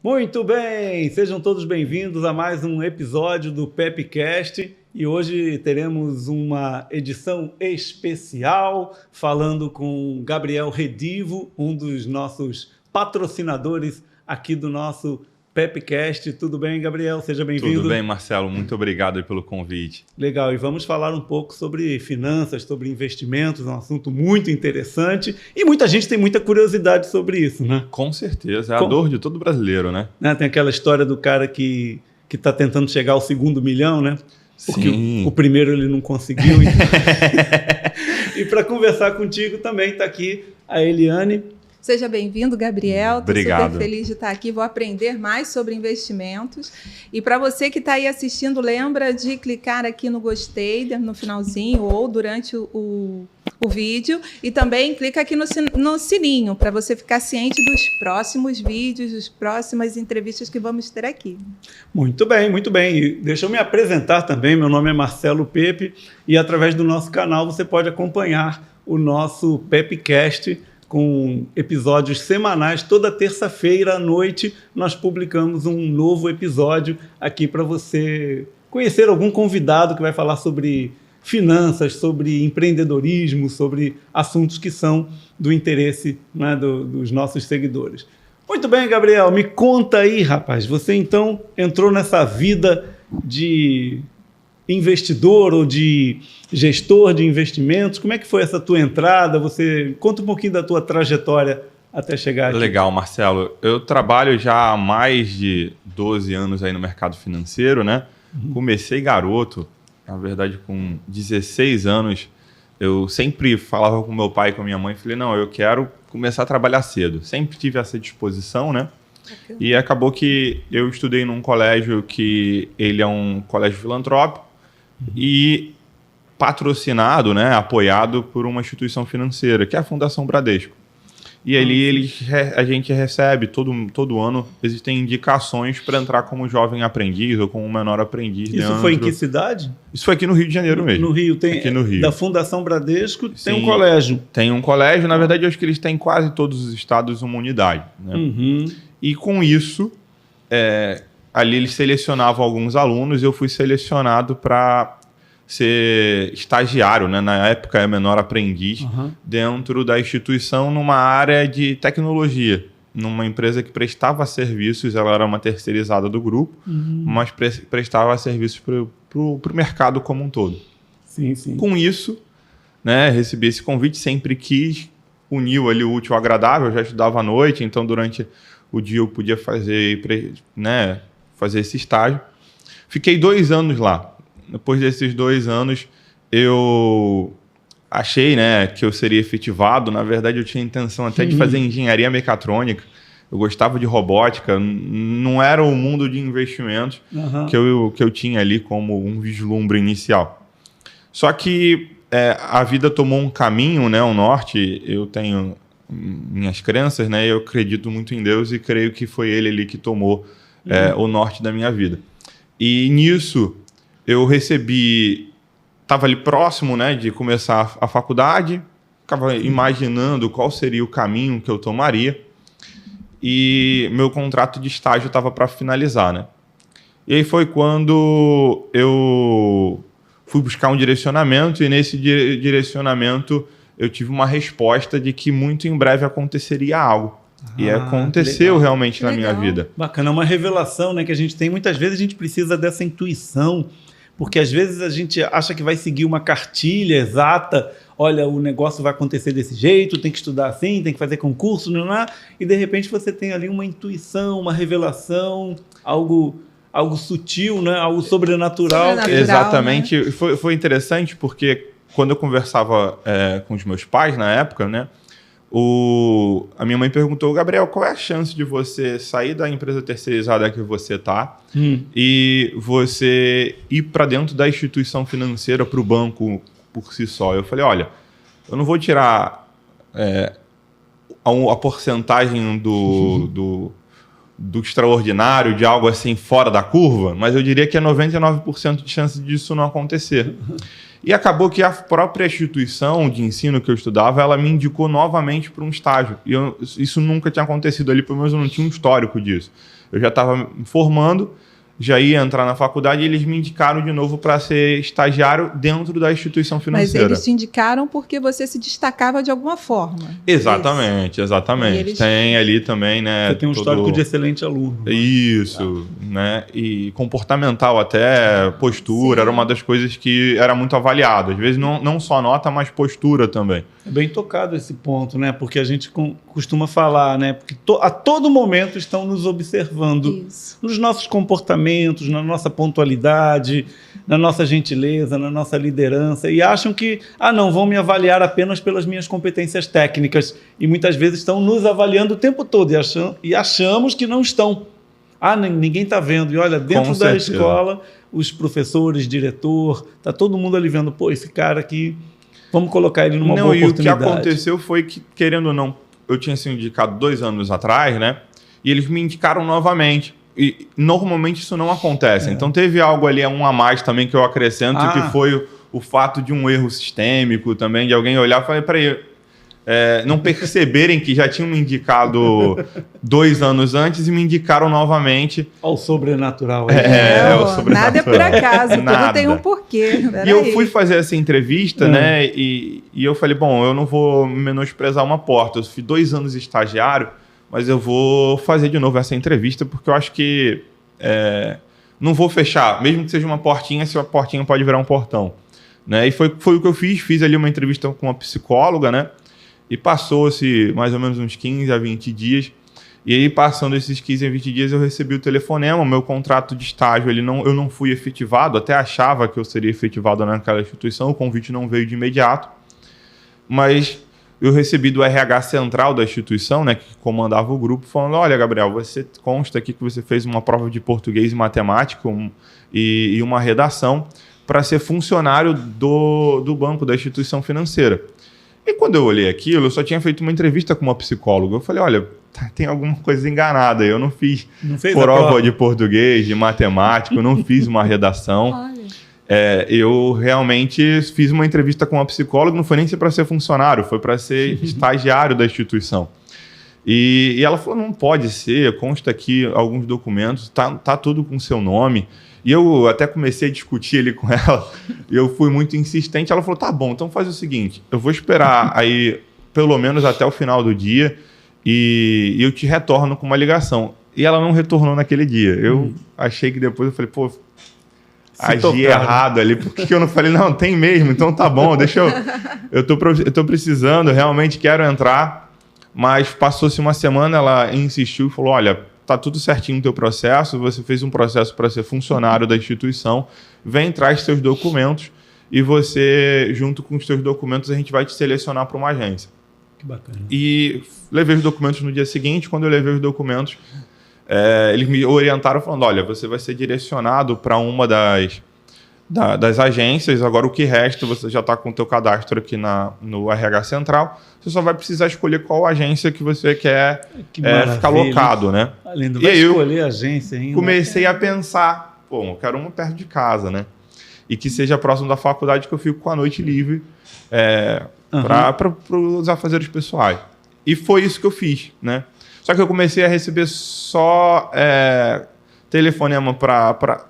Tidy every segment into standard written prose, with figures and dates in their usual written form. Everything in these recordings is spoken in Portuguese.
Muito bem, sejam todos bem-vindos a mais um episódio do Pepcast e hoje teremos uma edição especial falando com Gabriel Redivo, um dos nossos patrocinadores aqui do nosso Pepcast. Tudo bem, Gabriel? Seja bem-vindo. Tudo bem, Marcelo. Muito obrigado pelo convite. Legal, e vamos falar um pouco sobre finanças, sobre investimentos, um assunto muito interessante e muita gente tem muita curiosidade sobre isso, né? Com certeza, é a dor de todo brasileiro, né? Tem aquela história do cara que está tentando chegar ao segundo milhão, né? Porque Sim. o primeiro ele não conseguiu. E para conversar contigo também está aqui a Eliane. Seja bem-vindo, Gabriel. Estou Obrigado. super feliz de estar aqui. Vou aprender mais sobre investimentos. E para você que está aí assistindo, lembra de clicar aqui no gostei, no finalzinho ou durante o vídeo. E também clica aqui no sininho para você ficar ciente dos próximos vídeos, das próximas entrevistas que vamos ter aqui. Muito bem, muito bem. E deixa eu me apresentar também. Meu nome é Marcelo Pepe e através do nosso canal você pode acompanhar o nosso Pepcast com episódios semanais. Toda terça-feira à noite nós publicamos um novo episódio aqui para você conhecer algum convidado que vai falar sobre finanças, sobre empreendedorismo, sobre assuntos que são do interesse, né, dos nossos seguidores. Muito bem, Gabriel, me conta aí, rapaz, você então entrou nessa vida de investidor ou de gestor de investimentos. Como é que foi essa tua entrada? Você conta um pouquinho da tua trajetória até chegar aqui. Legal, Marcelo. Eu trabalho já há mais de 12 anos aí no mercado financeiro, né? Comecei garoto, na verdade com 16 anos. Eu sempre falava com meu pai e com minha mãe, falei, não, eu quero começar a trabalhar cedo. Sempre tive essa disposição, né? E acabou que eu estudei num colégio que ele é um colégio filantrópico, e patrocinado, né, apoiado por uma instituição financeira, que é a Fundação Bradesco. E ali a gente recebe, todo ano, existem indicações para entrar como jovem aprendiz ou como menor aprendiz. Isso foi em que cidade? Isso foi aqui no Rio de Janeiro mesmo. No Rio, tem. Aqui no Rio. Da Fundação Bradesco. Sim, tem um colégio. Tem um colégio, na verdade, eu acho que eles têm quase todos os estados uma unidade. Né? E com isso, ali eles selecionavam alguns alunos e eu fui selecionado para ser estagiário, né? Na época é menor aprendiz, dentro da instituição numa área de tecnologia, numa empresa que prestava serviços, ela era uma terceirizada do grupo, mas prestava serviços para o mercado como um todo. Sim, sim. Com isso, né, recebi esse convite, sempre quis, uniu ali o útil ao agradável, eu já estudava à noite, então durante o dia eu podia fazer esse estágio. Fiquei 2 anos lá. Depois desses 2 anos, eu achei, né, que eu seria efetivado. Na verdade, eu tinha a intenção até de fazer engenharia mecatrônica. Eu gostava de robótica. Não era o mundo de investimentos que eu tinha ali como um vislumbre inicial. Só que a vida tomou um caminho, né, um norte. Eu tenho minhas crenças, né, eu acredito muito em Deus e creio que foi Ele ali que tomou o norte da minha vida. E nisso eu estava ali próximo, né, de começar a faculdade, ficava imaginando qual seria o caminho que eu tomaria e meu contrato de estágio estava para finalizar, né? E aí foi quando eu fui buscar um direcionamento e nesse direcionamento eu tive uma resposta de que muito em breve aconteceria algo. E aconteceu realmente na minha vida. Bacana, é uma revelação, né, que a gente tem. Muitas vezes a gente precisa dessa intuição, porque às vezes a gente acha que vai seguir uma cartilha exata. Olha, o negócio vai acontecer desse jeito, tem que estudar assim, tem que fazer concurso, e de repente você tem ali uma intuição, uma revelação, algo sutil, né, algo sobrenatural. Exatamente. Né? Foi interessante porque quando eu conversava com os meus pais na época, né, a minha mãe perguntou, Gabriel, qual é a chance de você sair da empresa terceirizada que você está e você ir para dentro da instituição financeira, para o banco por si só? Eu falei, olha, eu não vou tirar a porcentagem do extraordinário, de algo assim fora da curva, mas eu diria que é 99% de chance disso não acontecer. E acabou que a própria instituição de ensino que eu estudava, ela me indicou novamente para um estágio. E isso nunca tinha acontecido ali, pelo menos eu não tinha um histórico disso. Eu já estava me formando, já ia entrar na faculdade e eles me indicaram de novo para ser estagiário dentro da instituição financeira. Mas eles te indicaram porque você se destacava de alguma forma. Exatamente, exatamente. Eles... Tem ali também, né? Você tem um histórico de excelente aluno. Isso, né? E comportamental até, postura, era uma das coisas que era muito avaliado. Às vezes não só nota, mas postura também. É bem tocado esse ponto, né? Porque a gente costuma falar, né? Porque a todo momento estão nos observando. Isso. Nos nossos comportamentos, na nossa pontualidade, na nossa gentileza, na nossa liderança, e acham que, não, vão me avaliar apenas pelas minhas competências técnicas, e muitas vezes estão nos avaliando o tempo todo, e achamos que não estão. Ninguém está vendo, e olha, dentro da escola, os professores, diretor, está todo mundo ali vendo, esse cara aqui, vamos colocar ele numa boa oportunidade. E o que aconteceu foi que, querendo ou não, eu tinha sido indicado 2 anos atrás, né, e eles me indicaram novamente. E normalmente isso não acontece. Então teve algo ali, um a mais também que eu acrescento, que foi o fato de um erro sistêmico também, de alguém olhar e falar, peraí, não perceberem que já tinham me indicado 2 anos antes e me indicaram novamente. Olha o sobrenatural. O sobrenatural. Nada é por acaso, tudo tem um porquê. E eu fui fazer essa entrevista, né? E eu falei, bom, eu não vou menosprezar uma porta. Eu fui 2 anos estagiário, mas eu vou fazer de novo essa entrevista, porque eu acho que não vou fechar, mesmo que seja uma portinha, se a portinha pode virar um portão. Né? E foi o que eu fiz ali uma entrevista com uma psicóloga, né? E passou-se mais ou menos uns 15 a 20 dias, e aí passando esses 15 a 20 dias eu recebi o telefonema, o meu contrato de estágio, eu não fui efetivado, até achava que eu seria efetivado naquela instituição, o convite não veio de imediato, mas... eu recebi do RH central da instituição, né, que comandava o grupo, falando, olha, Gabriel, você consta aqui que você fez uma prova de português e matemática e uma redação para ser funcionário do banco, da instituição financeira. E quando eu olhei aquilo, eu só tinha feito uma entrevista com uma psicóloga. Eu falei, olha, tem alguma coisa enganada. Eu não fiz prova de português, de matemática, eu não fiz uma redação. Olha. Eu realmente fiz uma entrevista com uma psicóloga, não foi nem para ser funcionário, foi para ser estagiário da instituição. E ela falou, não pode ser, consta aqui alguns documentos, tá tudo com seu nome. E eu até comecei a discutir ali com ela, e eu fui muito insistente. Ela falou, tá bom, então faz o seguinte, eu vou esperar aí pelo menos até o final do dia e eu te retorno com uma ligação. E ela não retornou naquele dia. Eu achei que depois, eu falei, agi errado ali, por que eu não falei, não, tem mesmo, então tá bom, deixa eu tô precisando, realmente quero entrar, mas passou-se uma semana, ela insistiu e falou, olha, tá tudo certinho no teu processo, você fez um processo para ser funcionário da instituição, vem, traz seus documentos e você, junto com os seus documentos, a gente vai te selecionar para uma agência. Que bacana. E levei os documentos no dia seguinte, quando eu levei os documentos, eles me orientaram falando, olha, você vai ser direcionado para uma das agências, agora o que resta, você já está com o teu cadastro aqui no RH Central, você só vai precisar escolher qual agência que você quer ficar locado, né? Além do vai escolher a agência ainda. Comecei a pensar, eu quero uma perto de casa, né? E que seja próximo da faculdade, que eu fico com a noite livre para os afazeres pessoais. E foi isso que eu fiz, né? Só que eu comecei a receber só telefonema para...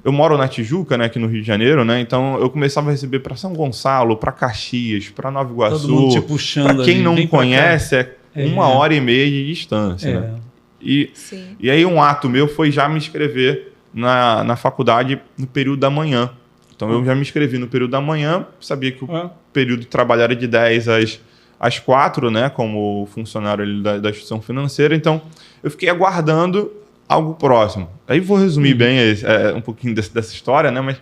Eu moro na Tijuca, né, aqui no Rio de Janeiro, né? Então eu começava a receber para São Gonçalo, para Caxias, para Nova Iguaçu. Todo mundo te puxando. Para quem não conhece, é 1h30 de distância. Né? E aí um ato meu foi já me inscrever na faculdade no período da manhã. Então eu já me inscrevi no período da manhã, sabia que o período de trabalho era de 10 às 4, né, como funcionário da instituição financeira. Então eu fiquei aguardando algo próximo. Aí vou resumir bem um pouquinho dessa história, né? Mas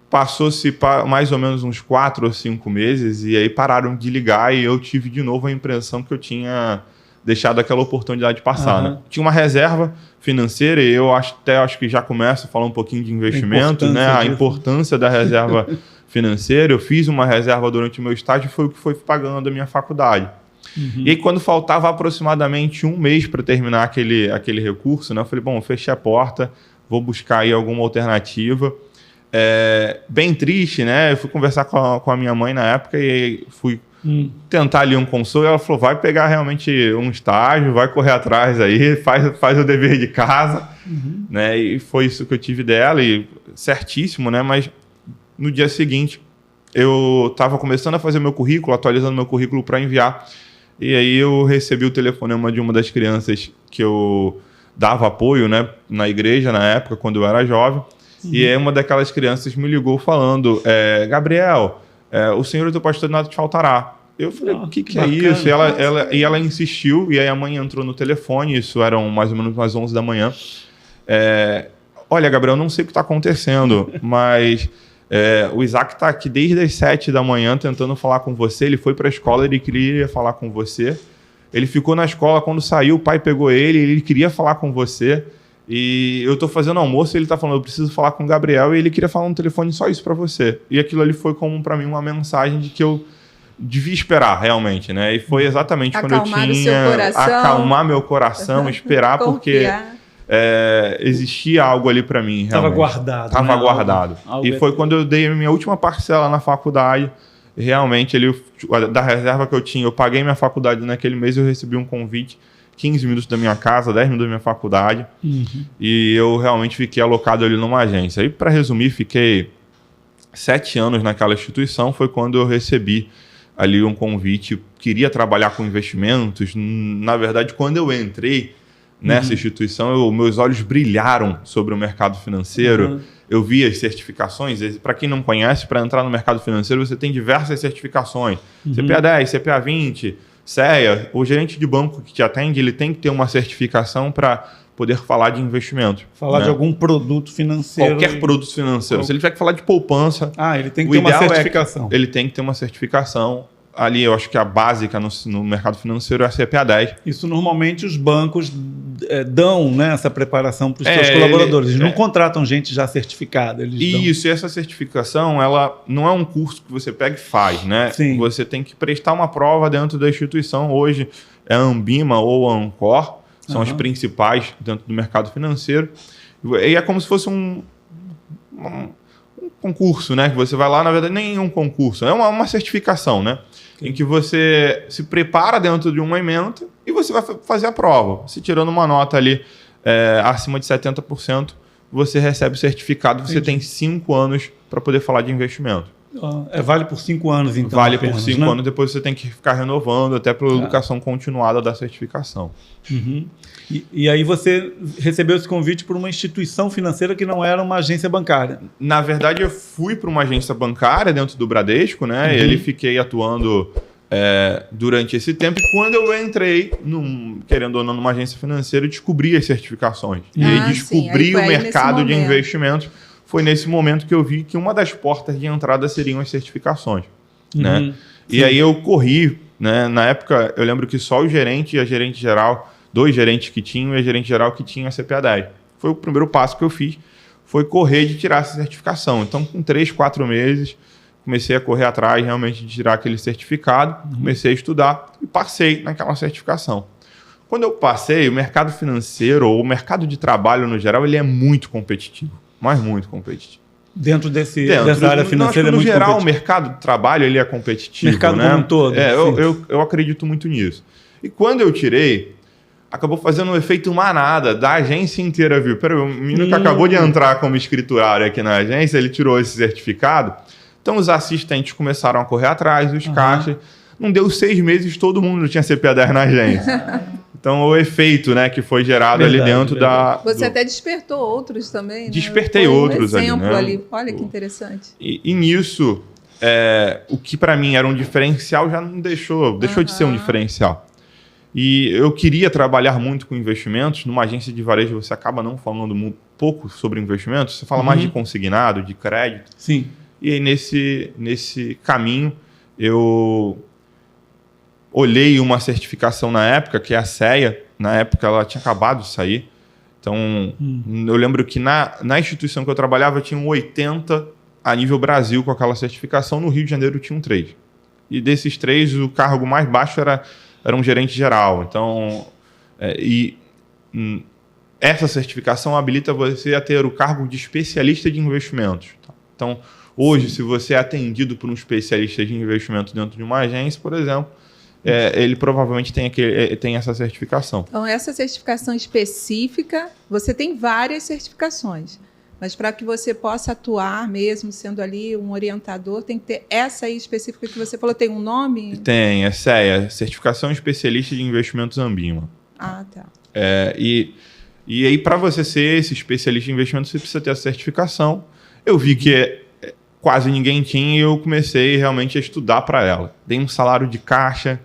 passou-se mais ou menos uns 4 ou 5 meses e aí pararam de ligar e eu tive de novo a impressão que eu tinha deixado aquela oportunidade passar. Né? Tinha uma reserva financeira e eu acho que já começo a falar um pouquinho de investimento, né? A importância da reserva financeira. Eu fiz uma reserva durante o meu estágio, foi o que foi pagando a minha faculdade. E aí, quando faltava aproximadamente 1 mês para terminar aquele recurso, né, eu falei, bom, fechei a porta, vou buscar aí alguma alternativa. bem triste, né? Eu fui conversar com a minha mãe na época e fui tentar ali um consolo. E ela falou, vai pegar realmente um estágio, vai correr atrás aí, faz o dever de casa. Né? E foi isso que eu tive dela, e certíssimo, né? Mas no dia seguinte, eu estava começando a fazer meu currículo, atualizando meu currículo para enviar. E aí eu recebi o telefonema de uma das crianças que eu dava apoio, né, na igreja na época, quando eu era jovem. E aí uma daquelas crianças me ligou falando, Gabriel, o senhor e o teu pastor nada te faltará. Eu falei, o que é isso? E ela insistiu, e aí a mãe entrou no telefone, isso eram mais ou menos umas 11 da manhã. Olha, Gabriel, não sei o que está acontecendo, mas o Isaac está aqui desde as 7 da manhã tentando falar com você. Ele foi para a escola, ele queria falar com você. Ele ficou na escola, quando saiu, o pai pegou ele queria falar com você. E eu estou fazendo almoço e ele está falando, eu preciso falar com o Gabriel, e ele queria falar no telefone só isso para você. E aquilo ali foi como para mim uma mensagem de que eu devia esperar realmente, né? E foi exatamente quando eu tinha acalmar meu coração, esperar, porque existia algo ali para mim. Estava guardado. Estava guardado. E foi quando eu dei a minha última parcela na faculdade. Realmente, da reserva que eu tinha, eu paguei minha faculdade naquele mês, eu recebi um convite, 15 minutos da minha casa, 10 minutos da minha faculdade. E eu realmente fiquei alocado ali numa agência. E para resumir, fiquei 7 anos naquela instituição. Foi quando eu recebi ali um convite, queria trabalhar com investimentos. Na verdade, quando eu entrei nessa instituição, meus olhos brilharam sobre o mercado financeiro. Eu vi as certificações. Para quem não conhece, para entrar no mercado financeiro, você tem diversas certificações. CPA 10, CPA 20, CEA. O gerente de banco que te atende, ele tem que ter uma certificação para poder falar de investimento. Falar de algum produto financeiro. Qualquer produto financeiro. Se ele tiver que falar de poupança... ele tem que ter uma certificação. Ele tem que ter uma certificação. Ali, eu acho que a básica no mercado financeiro é a CPA 10. Isso, normalmente, os bancos dão, né, essa preparação para os seus colaboradores. Eles não contratam gente já certificada. Isso, e essa certificação, ela não é um curso que você pega e faz, né? Sim. Você tem que prestar uma prova dentro da instituição. Hoje é a Ambima ou a Ancor, são as principais dentro do mercado financeiro. E é como se fosse um concurso, né? Que você vai lá, na verdade, nem é um concurso, é uma certificação, né? Em que você se prepara dentro de uma ementa e você vai fazer a prova. Se tirando uma nota ali acima de 70%, você recebe o certificado. Você tem 5 anos para poder falar de investimento. Vale por 5 anos, então. Vale por 5 anos, depois você tem que ficar renovando até pela educação continuada da certificação. E aí você recebeu esse convite por uma instituição financeira que não era uma agência bancária. Na verdade, eu fui para uma agência bancária dentro do Bradesco, né? E ali fiquei atuando durante esse tempo. E quando eu entrei, querendo ou não, numa agência financeira, eu descobri as certificações. E aí descobri o mercado de investimentos. Foi nesse momento que eu vi que uma das portas de entrada seriam as certificações. Né? E aí eu corri, né? Na época, eu lembro que só o gerente e a gerente geral, 2 gerentes que tinham e a gerente geral que tinha a CPA 10. Foi o primeiro passo que eu fiz, foi correr de tirar essa certificação. Então, com 3, 4 meses, comecei a correr atrás realmente de tirar aquele certificado, comecei a estudar e passei naquela certificação. Quando eu passei, o mercado financeiro, ou o mercado de trabalho no geral, ele é muito competitivo. Mas muito competitivo. Dentro dessa área financeira, no geral, o mercado de trabalho ele é competitivo. Mercado como um todo. Eu acredito muito nisso. E quando eu tirei, acabou fazendo um efeito manada da agência inteira, viu? Peraí, o menino que acabou de entrar como escriturário aqui na agência, ele tirou esse certificado. Então, os assistentes começaram a correr atrás, os caixas. Não deu 6 meses, todo mundo tinha CPA 10 na agência. Então, o efeito, né, que foi gerado ali dentro da... Você até despertou outros também, né? Despertei outros ali, né? Ali. Olha que interessante. E nisso, o que para mim era um diferencial já não deixou de ser um diferencial. E eu queria trabalhar muito com investimentos. Numa agência de varejo, você acaba não falando pouco sobre investimentos. Você fala mais de consignado, de crédito. Sim. E aí, nesse caminho, eu olhei uma certificação na época, que é a CEA. Na época, ela tinha acabado de sair. Então, eu lembro que na instituição que eu trabalhava, tinham 80 a nível Brasil com aquela certificação. No Rio de Janeiro, tinham 3. E desses 3, o cargo mais baixo era um gerente geral. Então, essa certificação habilita você a ter o cargo de especialista de investimentos. Então, hoje, se você é atendido por um especialista de investimento dentro de uma agência, por exemplo, ele provavelmente tem essa certificação. Então, essa certificação específica, você tem várias certificações, mas para que você possa atuar mesmo sendo ali um orientador, tem que ter essa aí específica que você falou, tem um nome? Tem, é CEA, Certificação Especialista de Investimentos Ambima. Ah, tá. E aí, para você ser esse especialista em investimentos, você precisa ter a certificação. Eu vi que quase ninguém tinha e eu comecei realmente a estudar para ela. Dei um salário de caixa,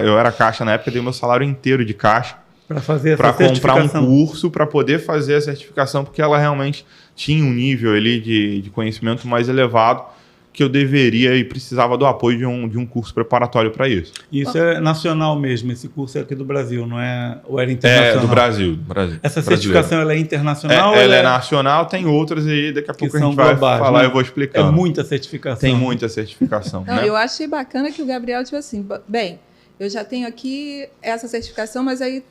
eu era caixa na época, dei meu salário inteiro de caixa para fazer essa para comprar um certificação. curso para poder fazer a certificação, porque ela realmente tinha um nível ali de conhecimento mais elevado que eu deveria e precisava do apoio de um curso preparatório para isso. Isso é nacional mesmo, esse curso é aqui do Brasil, não é? Ou era internacional? É, do Brasil. Essa certificação ela é internacional? Ela é nacional, tem outras aí, daqui a pouco a gente vai falar, eu vou explicando. É muita certificação. Tem muita certificação. Não, né? Eu achei bacana que o Gabriel, tipo assim, bem, eu já tenho aqui essa certificação, mas aí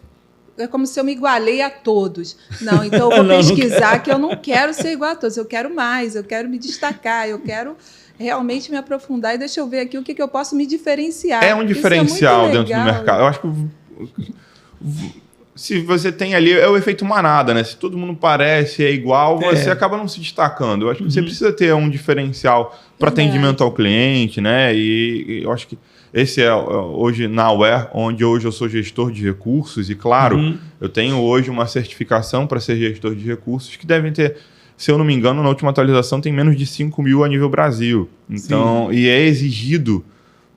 é como se eu me igualei a todos. Não, então eu vou pesquisar que eu não quero ser igual a todos, eu quero mais, eu quero me destacar, eu quero realmente me aprofundar e deixa eu ver aqui o que eu posso me diferenciar. É um diferencial dentro do mercado. Eu acho que se você tem ali, é o efeito manada, né? Se todo mundo parece, é igual, você acaba não se destacando. Eu acho que você precisa ter um diferencial para atendimento ao cliente, né? E eu acho que esse é hoje na Aware, onde hoje eu sou gestor de recursos, e claro, eu tenho hoje uma certificação para ser gestor de recursos que devem ter, se eu não me engano, na última atualização tem menos de 5 mil a nível Brasil. Então, e é exigido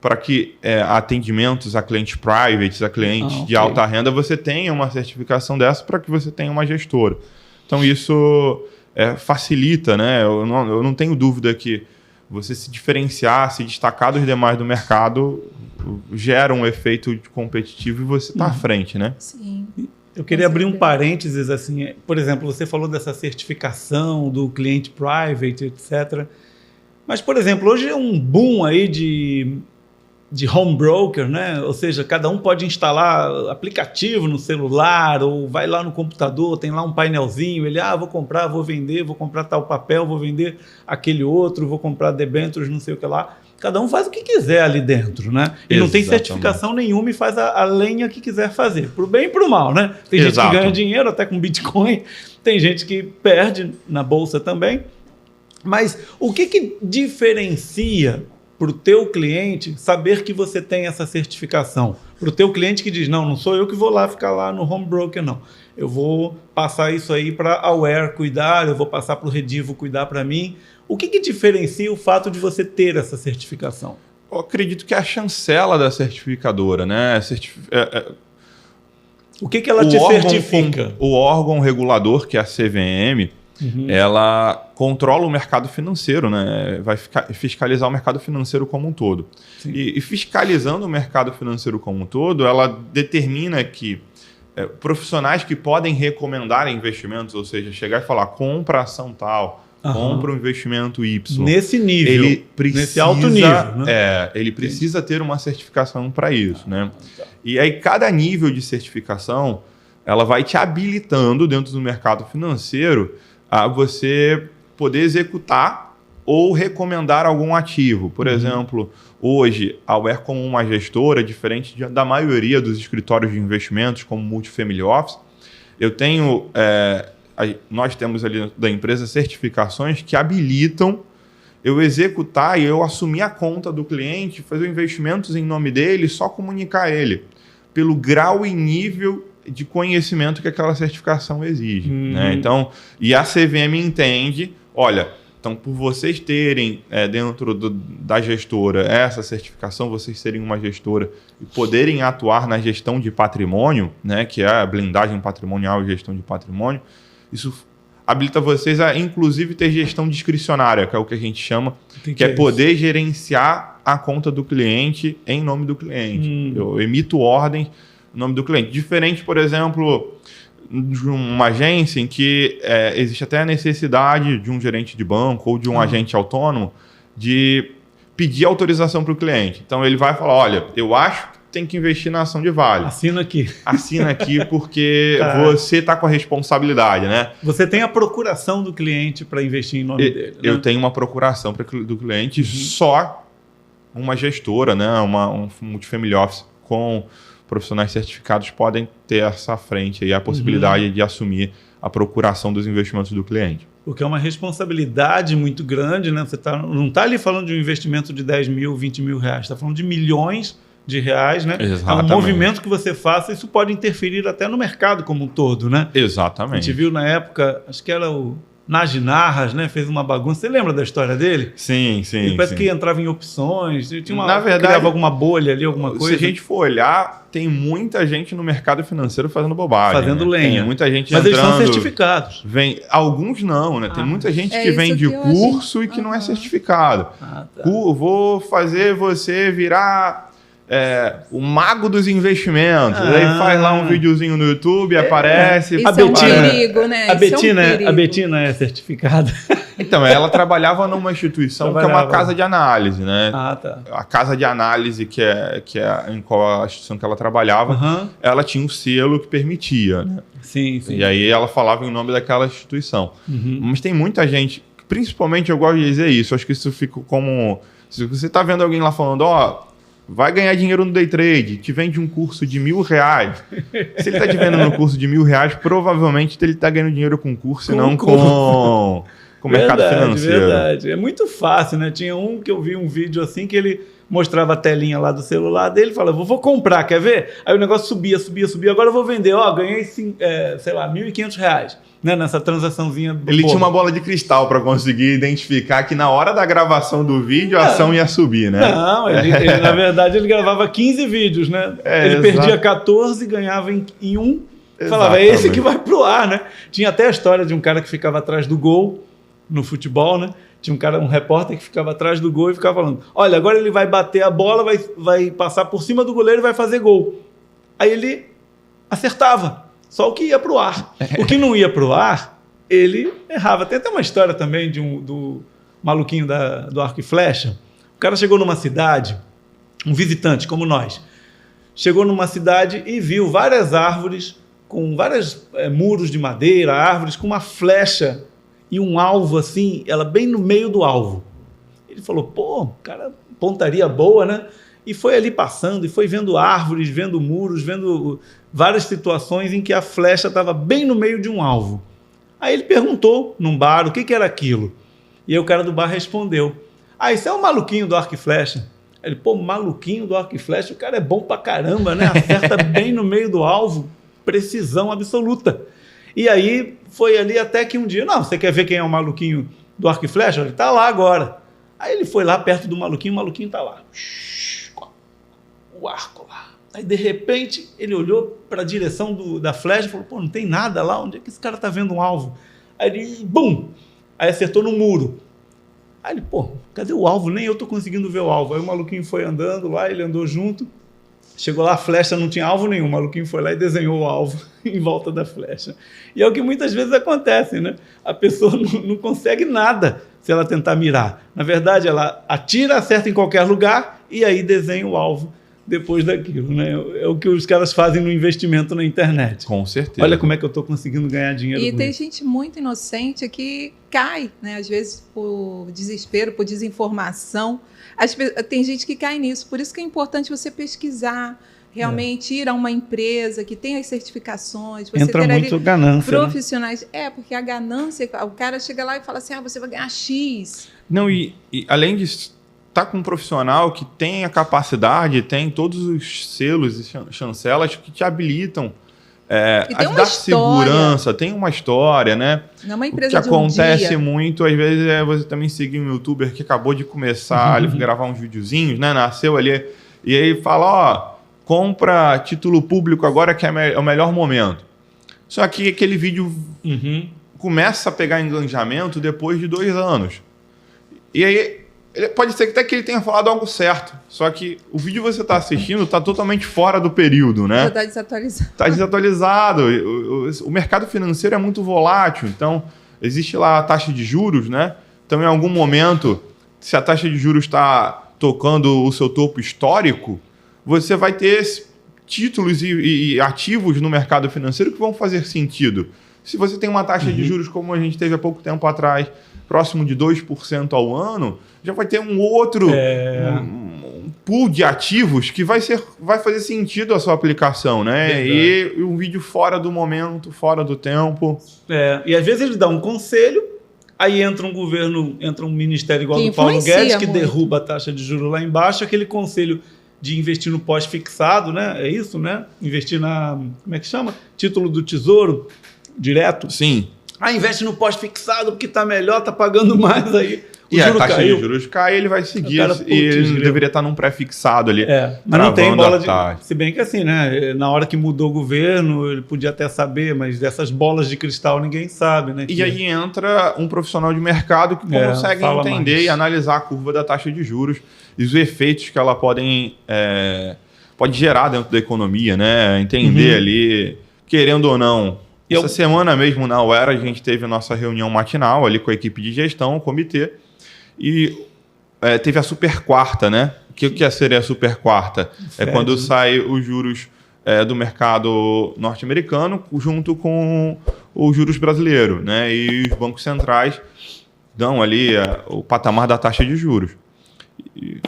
para que atendimentos a clientes privates, a clientes de alta renda, você tenha uma certificação dessa para que você tenha uma gestora. Então, isso facilita, né? Eu não tenho dúvida que você se diferenciar, se destacar dos demais do mercado, gera um efeito competitivo e você está à frente, né? Sim. Eu queria abrir um parênteses, assim, por exemplo, você falou dessa certificação do cliente private, etc. Mas, por exemplo, hoje é um boom aí de home broker, né? Ou seja, cada um pode instalar aplicativo no celular ou vai lá no computador, tem lá um painelzinho, ele, vou comprar, vou vender, vou comprar tal papel, vou vender aquele outro, vou comprar debêntures, não sei o que lá. Cada um faz o que quiser ali dentro, né? E não tem certificação nenhuma e faz a lenha que quiser fazer, pro bem e pro mal, né? Tem gente que ganha dinheiro até com Bitcoin, tem gente que perde na bolsa também. Mas o que diferencia para o teu cliente saber que você tem essa certificação? Para o teu cliente que diz, não sou eu que vou lá ficar lá no home broker, não. Eu vou passar isso aí para a Aware cuidar, eu vou passar para o Redivo cuidar para mim. O que diferencia o fato de você ter essa certificação? Eu acredito que é a chancela da certificadora, né? O que ela te certifica? O órgão regulador, que é a CVM, ela controla o mercado financeiro, né? Vai fiscalizar o mercado financeiro como um todo. E fiscalizando o mercado financeiro como um todo, ela determina que profissionais que podem recomendar investimentos, ou seja, chegar e falar, compra ação tal, compra um investimento Y. Nesse nível, nesse alto nível. Né? Ele precisa ter uma certificação para isso. Né? E aí, cada nível de certificação, ela vai te habilitando dentro do mercado financeiro a você poder executar ou recomendar algum ativo. Por exemplo, hoje, a Aware como uma gestora, diferente da maioria dos escritórios de investimentos, como Multifamily Office, nós temos ali da empresa certificações que habilitam eu executar e eu assumir a conta do cliente, fazer investimentos em nome dele, só comunicar a ele, pelo grau e nível de conhecimento que aquela certificação exige. Né? Então, e a CVM entende, olha, então por vocês terem dentro da gestora essa certificação, vocês serem uma gestora e poderem atuar na gestão de patrimônio, né, que é a blindagem patrimonial e gestão de patrimônio, isso habilita vocês a, inclusive, ter gestão discricionária, que é o que a gente chama, que é poder gerenciar a conta do cliente em nome do cliente. Eu emito ordens em nome do cliente. Diferente, por exemplo, de uma agência em que existe até a necessidade de um gerente de banco ou de um agente autônomo de pedir autorização para o cliente. Então, ele vai falar, olha, eu acho tem que investir na ação de Vale. Assina aqui. Assina aqui porque você está com a responsabilidade, né? Você tem a procuração do cliente para investir em nome dele. Eu né? tenho uma procuração do cliente, só uma gestora, né? Um multifamily office com profissionais certificados podem ter essa frente aí, a possibilidade de assumir a procuração dos investimentos do cliente. Porque é uma responsabilidade muito grande, né? Você não está ali falando de um investimento de 10 mil, 20 mil reais, está falando de milhões de reais, né? Exatamente. É um movimento que você faça, isso pode interferir até no mercado como um todo, né? Exatamente. A gente viu na época, acho que era o Nagy Narras, né? Fez uma bagunça. Você lembra da história dele? Sim. Ele parece que entrava em opções, tinha Na verdade, criava alguma bolha ali, alguma coisa. Se a gente for olhar, tem muita gente no mercado financeiro fazendo bobagem. Fazendo lenha. Tem muita gente Mas entrando... eles são certificados. Alguns não, né? Tem muita gente que vem de curso e que não é certificado. Tá. Vou fazer você virar... o mago dos investimentos. Aí faz lá um videozinho no YouTube, aparece. Isso é um perigo, né? A Betina é certificada. Então, ela trabalhava numa instituição que é uma casa de análise, né? Tá. A casa de análise que é em qual a instituição que ela trabalhava, ela tinha um selo que permitia, né? Sim. E aí ela falava em nome daquela instituição. Mas tem muita gente, principalmente eu gosto de dizer isso, acho que isso fica como... Se você está vendo alguém lá falando, vai ganhar dinheiro no day trade, te vende um curso de R$1.000. Se ele está te vendendo um curso de R$1.000, provavelmente ele está ganhando dinheiro com o curso e não com o mercado financeiro. Verdade. É muito fácil, né? Tinha um que eu vi um vídeo assim que ele mostrava a telinha lá do celular dele e falava, vou comprar, quer ver? Aí o negócio subia, agora eu vou vender. Ganhei, sei lá, R$1.500. Né, nessa transaçãozinha. Ele tinha uma bola de cristal para conseguir identificar que na hora da gravação do vídeo a ação ia subir, né? Não, ele, na verdade ele gravava 15 vídeos, né? Ele perdia 14, ganhava em um. Falava, é esse que vai pro ar, né? Tinha até a história de um cara que ficava atrás do gol no futebol, né? Tinha um repórter que ficava atrás do gol e ficava falando, olha, agora ele vai bater a bola, vai passar por cima do goleiro e vai fazer gol. Aí ele acertava. Só o que ia para o ar. O que não ia para o ar, ele errava. Tem até uma história também do maluquinho do arco e flecha. O cara chegou numa cidade, um visitante como nós, chegou numa cidade e viu várias árvores com vários muros de madeira, árvores com uma flecha e um alvo assim, ela bem no meio do alvo. Ele falou, cara, pontaria boa, né? E foi ali passando, e foi vendo árvores, vendo muros, vendo várias situações em que a flecha estava bem no meio de um alvo. Aí ele perguntou num bar o que era aquilo. E aí o cara do bar respondeu, isso é o maluquinho do arco e flecha. Aí ele, maluquinho do arco e flecha, o cara é bom pra caramba, né? Acerta bem no meio do alvo, precisão absoluta. E aí foi ali até que um dia, você quer ver quem é o maluquinho do arco e flecha? Ele tá lá agora. Aí ele foi lá perto do maluquinho, o maluquinho tá lá. O arco lá. Aí, de repente, ele olhou para a direção da flecha e falou, não tem nada lá, onde é que esse cara tá vendo um alvo? Aí ele, bum! Aí acertou no muro. Aí ele, cadê o alvo? Nem eu tô conseguindo ver o alvo. Aí o maluquinho foi andando lá, ele andou junto, chegou lá, a flecha não tinha alvo nenhum, o maluquinho foi lá e desenhou o alvo em volta da flecha. E é o que muitas vezes acontece, né? A pessoa não consegue nada se ela tentar mirar. Na verdade, ela atira, acerta em qualquer lugar e aí desenha o alvo depois daquilo, né? É o que os caras fazem no investimento na internet. Com certeza. Olha como é que eu estou conseguindo ganhar dinheiro. E tem gente muito inocente que cai, né? Às vezes por desespero, por desinformação. Tem gente que cai nisso. Por isso que é importante você pesquisar, realmente ir a uma empresa que tem as certificações. Você entra muito ganância. Profissionais. Né? Porque a ganância, o cara chega lá e fala assim, você vai ganhar X. Não, e além disso, tá com um profissional que tem a capacidade, tem todos os selos e chancelas que te habilitam a dar segurança, tem uma história, né? Não é uma empresa o que acontece muito, às vezes, é você também seguir um youtuber que acabou de começar a gravar uns videozinhos, né? Nasceu ali, e aí fala, compra título público agora que é o melhor momento. Só que aquele vídeo começa a pegar engajamento depois de 2 anos. E aí, pode ser até que ele tenha falado algo certo, só que o vídeo que você está assistindo está totalmente fora do período, né? Está desatualizado. Está desatualizado. O mercado financeiro é muito volátil, então existe lá a taxa de juros, né? Então, em algum momento, se a taxa de juros está tocando o seu topo histórico, você vai ter títulos e ativos no mercado financeiro que vão fazer sentido. Se você tem uma taxa de juros como a gente teve há pouco tempo atrás, próximo de 2% ao ano, já vai ter um outro um pool de ativos que vai fazer sentido a sua aplicação, né? E um vídeo fora do momento, fora do tempo. E às vezes ele dá um conselho, aí entra um governo, entra um ministério igual do Paulo Guedes, que derruba a taxa de juros lá embaixo, aquele conselho de investir no pós-fixado, né? É isso, né? Investir na... Como é que chama? Título do Tesouro direto. Sim. Investe no pós-fixado porque está melhor, está pagando mais aí. E a taxa de juros cai, ele vai seguir. E ele deveria estar num pré-fixado ali. Mas não tem bola de... Se bem que assim, né? Na hora que mudou o governo, ele podia até saber, mas dessas bolas de cristal ninguém sabe, né? E aí entra um profissional de mercado que consegue entender e analisar a curva da taxa de juros e os efeitos que ela pode gerar dentro da economia, né? Entender ali, querendo ou não. Essa semana mesmo na UERA a gente teve a nossa reunião matinal ali com a equipe de gestão, o comitê, e teve a super quarta, né? O que seria a super quarta? É quando sai os juros do mercado norte-americano junto com os juros brasileiro, né? E os bancos centrais dão ali o patamar da taxa de juros. E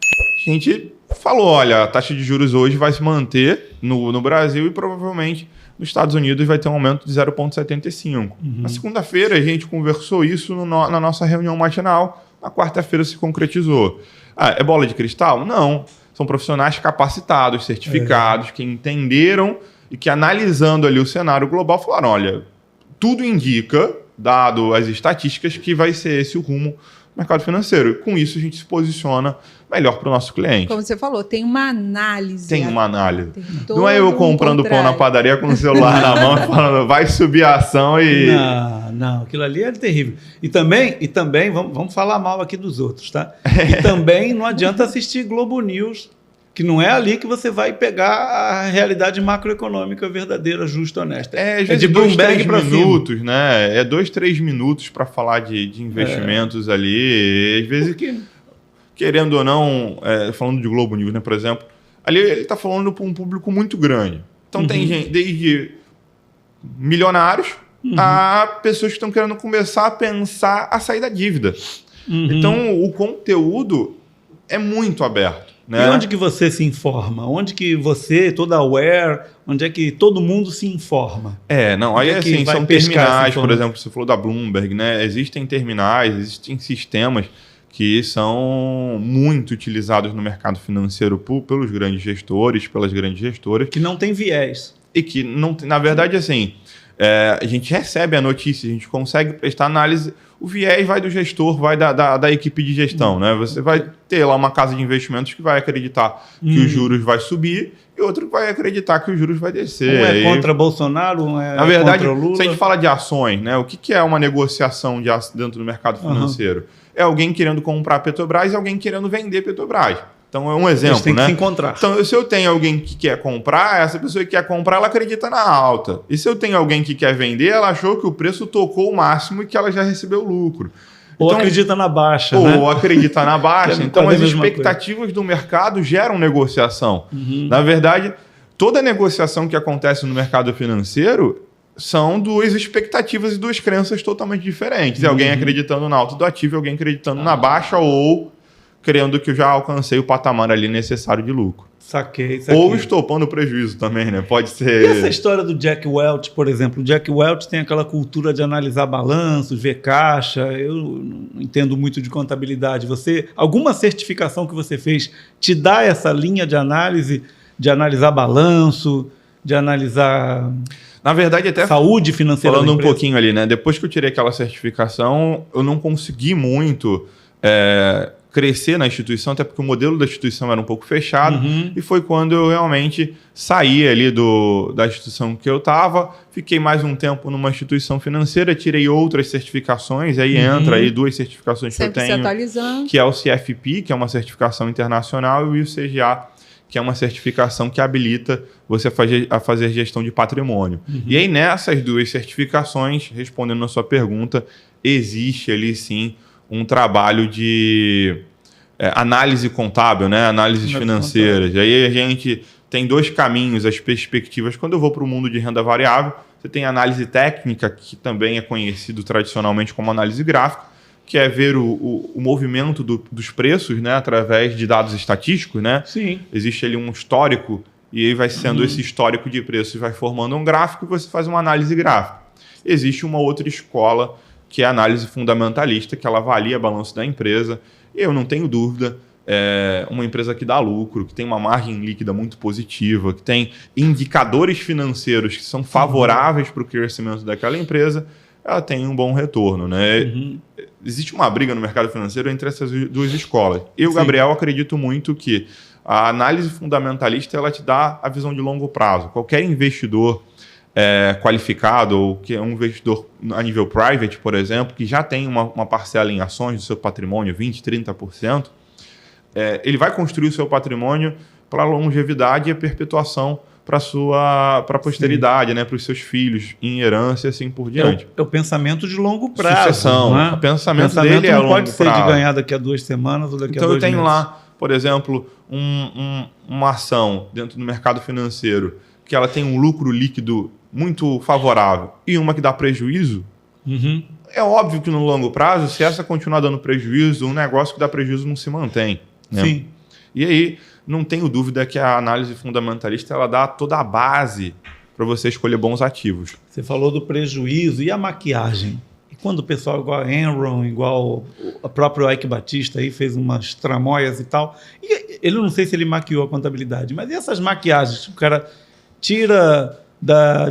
a gente falou, olha, a taxa de juros hoje vai se manter no Brasil e provavelmente nos Estados Unidos vai ter um aumento de 0,75. Na segunda-feira a gente conversou isso na nossa reunião matinal. Na quarta-feira se concretizou. É bola de cristal? Não. São profissionais capacitados, certificados, que entenderam e que, analisando ali o cenário global, falaram, olha, tudo indica, dado as estatísticas, que vai ser esse o rumo do mercado financeiro. E com isso a gente se posiciona melhor para o nosso cliente. Como você falou, tem uma análise. Tem uma análise. Não é eu comprando pão na padaria com o celular na mão e falando, vai subir a ação e... Não, aquilo ali é terrível. E também vamos falar mal aqui dos outros, tá? E também não adianta assistir Globo News, que não é ali que você vai pegar a realidade macroeconômica verdadeira, justa, honesta. Às vezes de Bloomberg para minutos, né? 2-3 minutos para falar de investimentos ali. Às vezes, querendo ou não, falando de Globo News, né, por exemplo, ali ele está falando para um público muito grande. Então tem gente, desde milionários a pessoas que estão querendo começar a pensar a sair da dívida. Então o conteúdo é muito aberto. Né? E onde que você se informa? Onde que você, toda aware, onde é que todo mundo se informa? Aí assim, são terminais, por exemplo, você falou da Bloomberg, né? Existem terminais, existem sistemas que são muito utilizados no mercado financeiro pelos grandes gestores, pelas grandes gestoras. Que não tem viés. E que, não, na verdade, assim, a gente recebe a notícia, a gente consegue prestar análise. O viés vai do gestor, vai da equipe de gestão, né? Você vai ter lá uma casa de investimentos que vai acreditar que os juros vai subir e outro que vai acreditar que os juros vai descer. Um é contra Bolsonaro, um é na verdade, contra Lula. Se a gente fala de ações, né? O que é uma negociação dentro do mercado financeiro? É alguém querendo comprar Petrobras e alguém querendo vender Petrobras. Então, é um exemplo, eles têm que se encontrar. Então, se eu tenho alguém que quer comprar, essa pessoa que quer comprar, ela acredita na alta. E se eu tenho alguém que quer vender, ela achou que o preço tocou o máximo e que ela já recebeu lucro. Ou acredita na baixa, Ou acredita na baixa. Então, as expectativas do mercado geram negociação. Na verdade, toda negociação que acontece no mercado financeiro são duas expectativas e duas crenças totalmente diferentes. É alguém acreditando na alta do ativo e alguém acreditando na baixa ou crendo que eu já alcancei o patamar ali necessário de lucro. Saquei. Ou estou pondo prejuízo também, né? Pode ser... E essa história do Jack Welch, por exemplo? O Jack Welch tem aquela cultura de analisar balanços, ver caixa. Eu não entendo muito de contabilidade. Alguma certificação que você fez te dá essa linha de análise, de analisar balanço, de analisar... Na verdade, até saúde financeira. Falando um pouquinho ali, né? Depois que eu tirei aquela certificação, eu não consegui muito crescer na instituição, até porque o modelo da instituição era um pouco fechado. E foi quando eu realmente saí ali da instituição que eu estava, fiquei mais um tempo numa instituição financeira, tirei outras certificações, aí entra aí 2 certificações sempre que eu tenho, se atualizando. Que é o CFP, que é uma certificação internacional, e o CGA, que é uma certificação que habilita você a fazer gestão de patrimônio. E aí, nessas 2 certificações, respondendo a sua pergunta, existe ali, sim, um trabalho de análise contábil, né? Análises financeiras. E aí a gente tem 2 caminhos, as perspectivas. Quando eu vou para o mundo de renda variável, você tem a análise técnica, que também é conhecido tradicionalmente como análise gráfica, que é ver o movimento dos preços, né? Através de dados estatísticos, né? Sim. Existe ali um histórico, e aí vai sendo esse histórico de preços, vai formando um gráfico e você faz uma análise gráfica. Existe uma outra escola, que é a análise fundamentalista, que ela avalia o balanço da empresa. Eu não tenho dúvida, uma empresa que dá lucro, que tem uma margem líquida muito positiva, que tem indicadores financeiros que são favoráveis para o crescimento daquela empresa, ela tem um bom retorno, né? Existe uma briga no mercado financeiro entre essas 2 escolas. Eu, Gabriel, acredito muito que a análise fundamentalista ela te dá a visão de longo prazo. Qualquer investidor qualificado, ou que é um investidor a nível private, por exemplo, que já tem uma parcela em ações do seu patrimônio, 20%, 30%, ele vai construir o seu patrimônio para a longevidade e a perpetuação para a posteridade, né, para os seus filhos, em herança e assim por diante. É o pensamento de longo prazo. Sucessão. Não é? O pensamento dele é não pode longo prazo. ser de ganhar daqui a 2 semanas ou daqui a 2 meses. Então eu tenho lá, por exemplo, uma ação dentro do mercado financeiro que ela tem um lucro líquido muito favorável e uma que dá prejuízo. É óbvio que no longo prazo, se essa continuar dando prejuízo, um negócio que dá prejuízo não se mantém. Né? Sim. E aí, não tenho dúvida que a análise fundamentalista ela dá toda a base para você escolher bons ativos. Você falou do prejuízo e a maquiagem. E quando o pessoal igual a Enron, igual o próprio Ike Batista aí fez umas tramóias e tal, e ele não sei se ele maquiou a contabilidade, mas e essas maquiagens? O cara tira da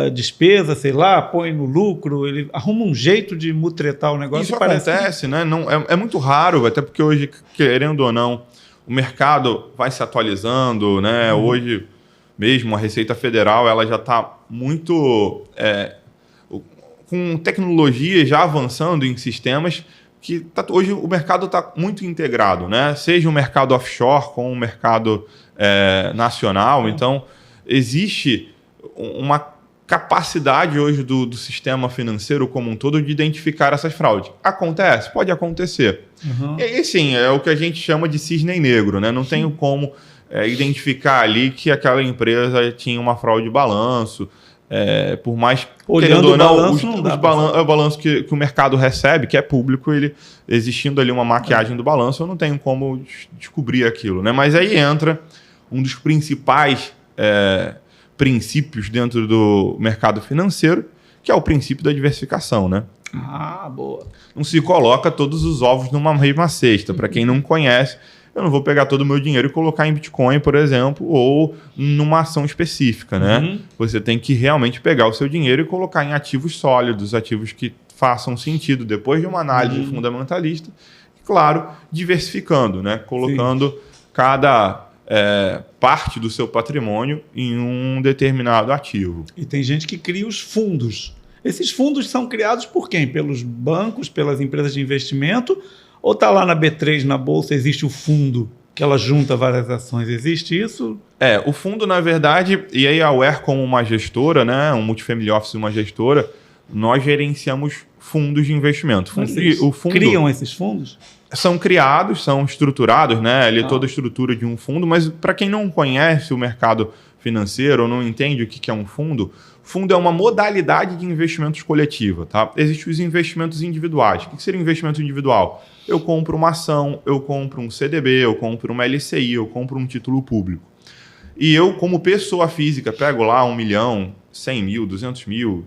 despesa, sei lá, põe no lucro, ele arruma um jeito de mutretar o negócio. Isso acontece, né? Não, é muito raro, até porque hoje, querendo ou não, o mercado vai se atualizando, né? Hoje mesmo a Receita Federal ela já está muito com tecnologia já avançando em sistemas que hoje o mercado está muito integrado, né? Seja o mercado offshore com o mercado nacional. Então, existe uma capacidade hoje do sistema financeiro como um todo de identificar essas fraudes. Acontece? Pode acontecer. E aí, sim, é o que a gente chama de cisne negro, né? Não tenho como identificar ali que aquela empresa tinha uma fraude de balanço, por mais... Olhando ou não, o balanço que o mercado recebe, que é público, ele existindo ali uma maquiagem do balanço, eu não tenho como descobrir aquilo, né? Mas aí entra um dos principais princípios dentro do mercado financeiro, que é o princípio da diversificação, né? Ah, boa. Não se coloca todos os ovos numa mesma cesta. Para quem não conhece, eu não vou pegar todo o meu dinheiro e colocar em Bitcoin, por exemplo, ou numa ação específica, né? Você tem que realmente pegar o seu dinheiro e colocar em ativos sólidos, ativos que façam sentido depois de uma análise fundamentalista. E, claro, diversificando, né? Colocando cada parte do seu patrimônio em um determinado ativo. E tem gente que cria os fundos. Esses fundos são criados por quem? Pelos bancos, pelas empresas de investimento? Ou está lá na B3, na Bolsa, existe o fundo que ela junta várias ações? Existe isso? O fundo, na verdade, e aí a Aware como uma gestora, né, um multifamily office, uma gestora, nós gerenciamos fundos de investimento. Criam esses fundos? São criados, são estruturados, né? Toda a estrutura de um fundo, mas para quem não conhece o mercado financeiro ou não entende o que é um fundo é uma modalidade de investimentos coletiva, tá? Existem os investimentos individuais. O que seria um investimento individual? Eu compro uma ação, eu compro um CDB, eu compro uma LCI, eu compro um título público. E eu, como pessoa física, pego lá 1 milhão, 100 mil, 200 mil,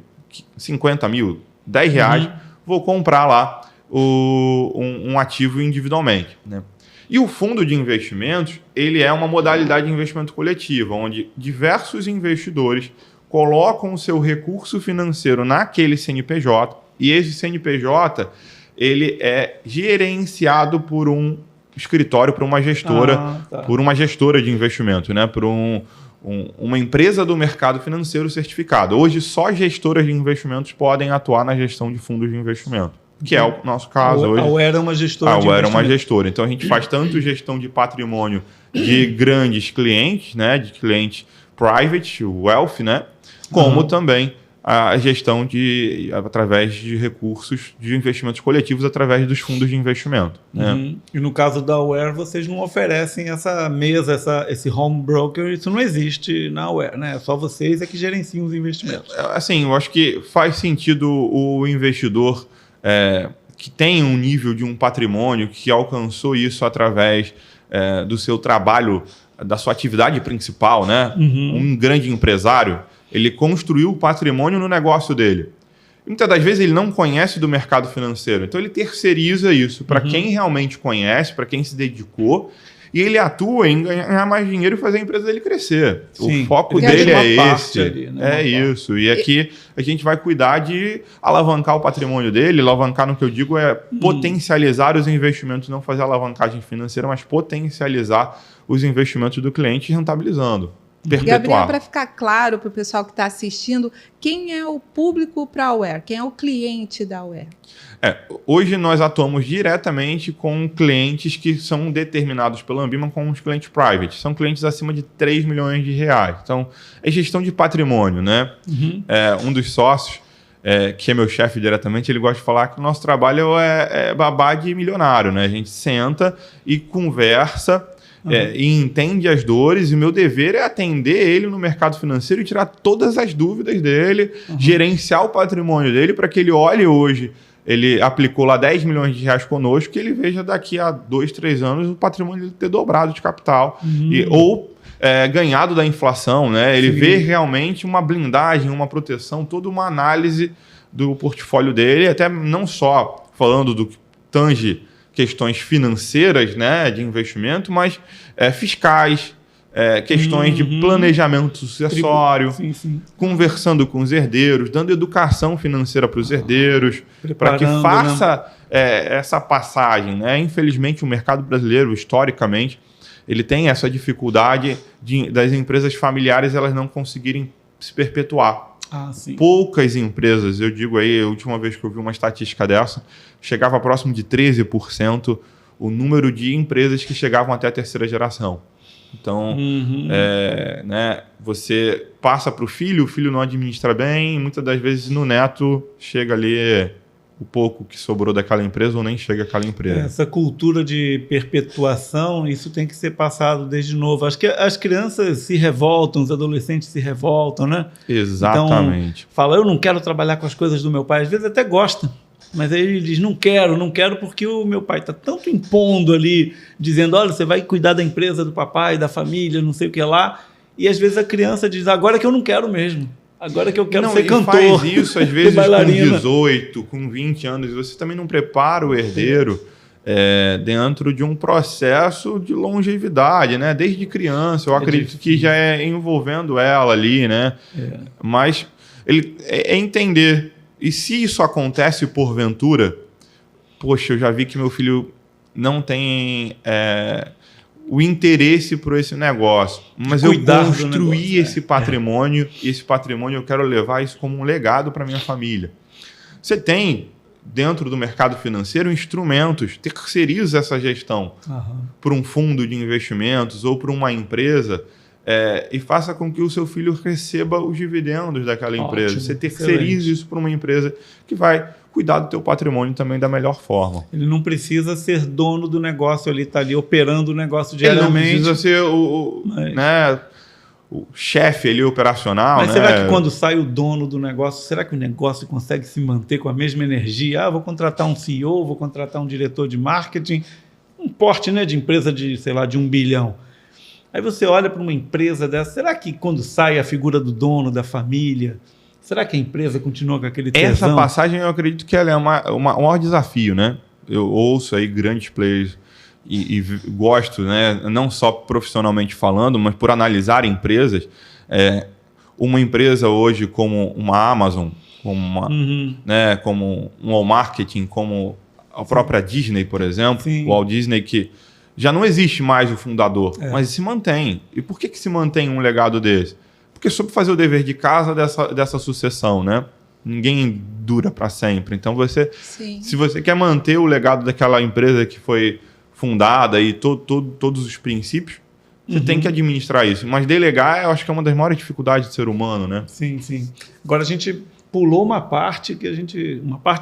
50 mil, 10 reais, vou comprar lá um ativo individualmente, né? E o fundo de investimentos, ele é uma modalidade de investimento coletivo, onde diversos investidores colocam o seu recurso financeiro naquele CNPJ e esse CNPJ ele é gerenciado por um escritório, por uma gestora, por uma gestora de investimento, né? Por uma empresa do mercado financeiro certificada. Hoje, só gestoras de investimentos podem atuar na gestão de fundos de investimento, que é o nosso caso hoje. A Aware é uma gestora de investimento. A Aware é uma gestora. Então, a gente faz tanto gestão de patrimônio de grandes clientes, né? De clientes private, wealth, né? Como também a gestão através de recursos de investimentos coletivos através dos fundos de investimento. Né? E no caso da Aware, vocês não oferecem essa mesa, esse home broker, isso não existe na Aware, né? Só vocês é que gerenciam os investimentos. Assim, eu acho que faz sentido o investidor que tem um nível de um patrimônio, que alcançou isso através do seu trabalho, da sua atividade principal, né? Um grande empresário, ele construiu o patrimônio no negócio dele. E muitas das vezes ele não conhece do mercado financeiro. Então ele terceiriza isso para quem realmente conhece, para quem se dedicou, e ele atua em ganhar mais dinheiro e fazer a empresa dele crescer. Sim, o foco dele é esse. Ali, né? Isso. E aqui a gente vai cuidar de alavancar o patrimônio dele. Alavancar, no que eu digo, é potencializar os investimentos, não fazer alavancagem financeira, mas potencializar os investimentos do cliente rentabilizando. Gabriel, para ficar claro para o pessoal que está assistindo, quem é o público para a Aware? Quem é o cliente da Aware? Hoje nós atuamos diretamente com clientes que são determinados pela Ambima como os clientes private. São clientes acima de 3 milhões de reais. Então, é gestão de patrimônio, né? Um dos sócios, que é meu chefe diretamente, ele gosta de falar que o nosso trabalho é babá de milionário, né? A gente senta e conversa e entende as dores, e o meu dever é atender ele no mercado financeiro e tirar todas as dúvidas dele, gerenciar o patrimônio dele para que ele olhe hoje. Ele aplicou lá 10 milhões de reais conosco, que ele veja daqui a 2, 3 anos o patrimônio dele ter dobrado de capital. Ou ganhado da inflação, né? Ele vê realmente uma blindagem, uma proteção, toda uma análise do portfólio dele, até não só falando do que tange questões financeiras, né, de investimento, mas fiscais, questões de planejamento sucessório, conversando com os herdeiros, dando educação financeira para os herdeiros, para que faça essa passagem. Né? Infelizmente, o mercado brasileiro, historicamente, ele tem essa dificuldade das empresas familiares elas não conseguirem se perpetuar. Poucas empresas, eu digo aí, a última vez que eu vi uma estatística dessa, chegava próximo de 13% o número de empresas que chegavam até a terceira geração. Então, né, você passa para o filho não administra bem, e muitas das vezes no neto chega ali o pouco que sobrou daquela empresa ou nem chega àquela empresa. Essa cultura de perpetuação, isso tem que ser passado desde novo. Acho que as crianças se revoltam, os adolescentes se revoltam, né? Exatamente. Então, fala, eu não quero trabalhar com as coisas do meu pai. Às vezes até gosta, mas aí ele diz, não quero porque o meu pai está tanto impondo ali, dizendo, olha, você vai cuidar da empresa do papai, da família, não sei o que lá. E às vezes a criança diz, agora que eu não quero mesmo. Agora que eu quero ser cantor. Faz isso, às vezes, com 18, com 20 anos. Você também não prepara o herdeiro dentro de um processo de longevidade, né? Desde criança. Eu acredito que já é envolvendo ela ali, né? Mas ele entender. E se isso acontece porventura, poxa, eu já vi que meu filho não tem o interesse por esse negócio, mas eu construí esse patrimônio, e esse patrimônio eu quero levar isso como um legado para minha família. Você tem, dentro do mercado financeiro, instrumentos, terceiriza essa gestão por um fundo de investimentos ou por uma empresa e faça com que o seu filho receba os dividendos daquela empresa. Você terceiriza isso para uma empresa que vai cuidar do teu patrimônio também da melhor forma. Ele não precisa ser dono do negócio, ele está ali operando o negócio diariamente. Ele não precisa ser o chefe ali operacional. Mas será que quando sai o dono do negócio, será que o negócio consegue se manter com a mesma energia? Vou contratar um CEO, vou contratar um diretor de marketing, um porte, né, de empresa de, sei lá, de 1 bilhão. Aí você olha para uma empresa dessa, será que quando sai a figura do dono, da família, será que a empresa continua com aquele tesão? Essa passagem eu acredito que ela é o maior desafio, né? Eu ouço aí grandes players e gosto, né? Não só profissionalmente falando, mas por analisar empresas. Uma empresa hoje como uma Amazon, como, né, como um Walmart, como a própria Disney, por exemplo. O Walt Disney, que já não existe mais o fundador, mas se mantém. E por que se mantém um legado desse? Porque soube fazer o dever de casa dessa sucessão, né? Ninguém dura para sempre. Então, se você quer manter o legado daquela empresa que foi fundada e todos os princípios, você tem que administrar isso. Mas delegar, eu acho que é uma das maiores dificuldades do ser humano, né? Sim, sim. Agora, a gente pulou uma parte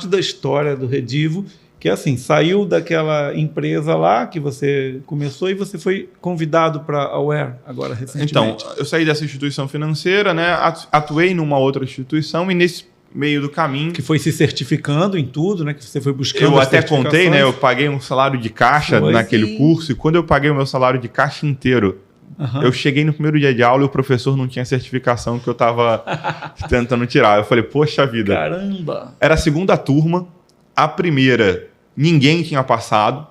da história do Redivo, que é assim, saiu daquela empresa lá que você começou e você foi convidado para a Aware agora recentemente. Então, eu saí dessa instituição financeira, né? Atuei numa outra instituição e nesse meio do caminho... Que foi se certificando em tudo, né? Que você foi buscando Eu até contei, né? Eu paguei um salário de caixa naquele curso e quando eu paguei o meu salário de caixa inteiro, eu cheguei no primeiro dia de aula e o professor não tinha certificação que eu estava tentando tirar. Eu falei, poxa vida. Caramba! Era a segunda turma, a primeira ninguém tinha passado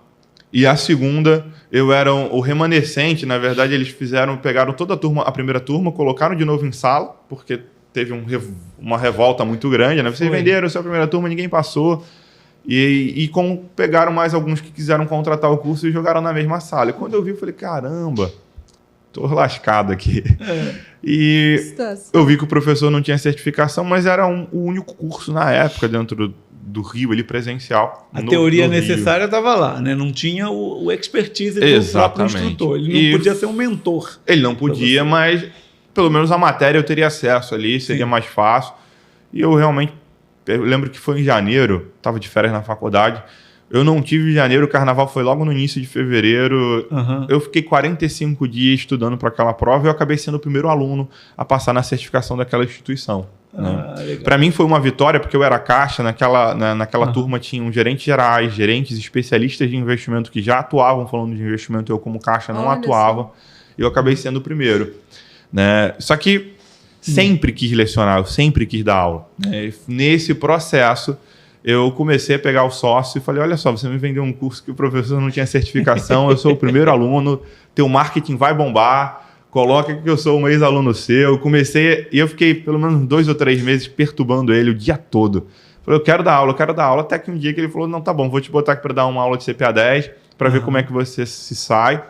e a segunda eu era o remanescente. Na verdade, eles pegaram toda a turma, a primeira turma, colocaram de novo em sala, porque teve uma revolta muito grande, né? Vocês venderam a sua primeira turma, ninguém passou. E pegaram mais alguns que quiseram contratar o curso e jogaram na mesma sala. E quando eu vi, eu falei, caramba, tô lascado aqui. E eu vi que o professor não tinha certificação, mas era o único curso na época dentro do Rio, ali presencial. A teoria necessária estava lá, né? Não tinha o expertise do próprio instrutor. Ele não podia ser um mentor. Ele não podia, mas pelo menos a matéria eu teria acesso ali, seria mais fácil. E eu lembro que foi em janeiro, estava de férias na faculdade. Eu não tive em janeiro, o carnaval foi logo no início de fevereiro. Eu fiquei 45 dias estudando para aquela prova e eu acabei sendo o primeiro aluno a passar na certificação daquela instituição. Para mim foi uma vitória, porque eu era caixa, naquela turma tinham gerentes gerais, gerentes especialistas de investimento que já atuavam falando de investimento, eu como caixa não atuava, e eu acabei sendo o primeiro. Né? Só que sempre quis lecionar, eu sempre quis dar aula. Né? Nesse processo, eu comecei a pegar o sócio e falei, olha só, você me vendeu um curso que o professor não tinha certificação, eu sou o primeiro aluno, teu marketing vai bombar, coloca que eu sou um ex-aluno seu. E eu fiquei pelo menos 2 ou 3 meses perturbando ele o dia todo. Falei, eu quero dar aula, até que um dia que ele falou, não, tá bom, vou te botar aqui para dar uma aula de CPA 10, para ver como é que você se sai.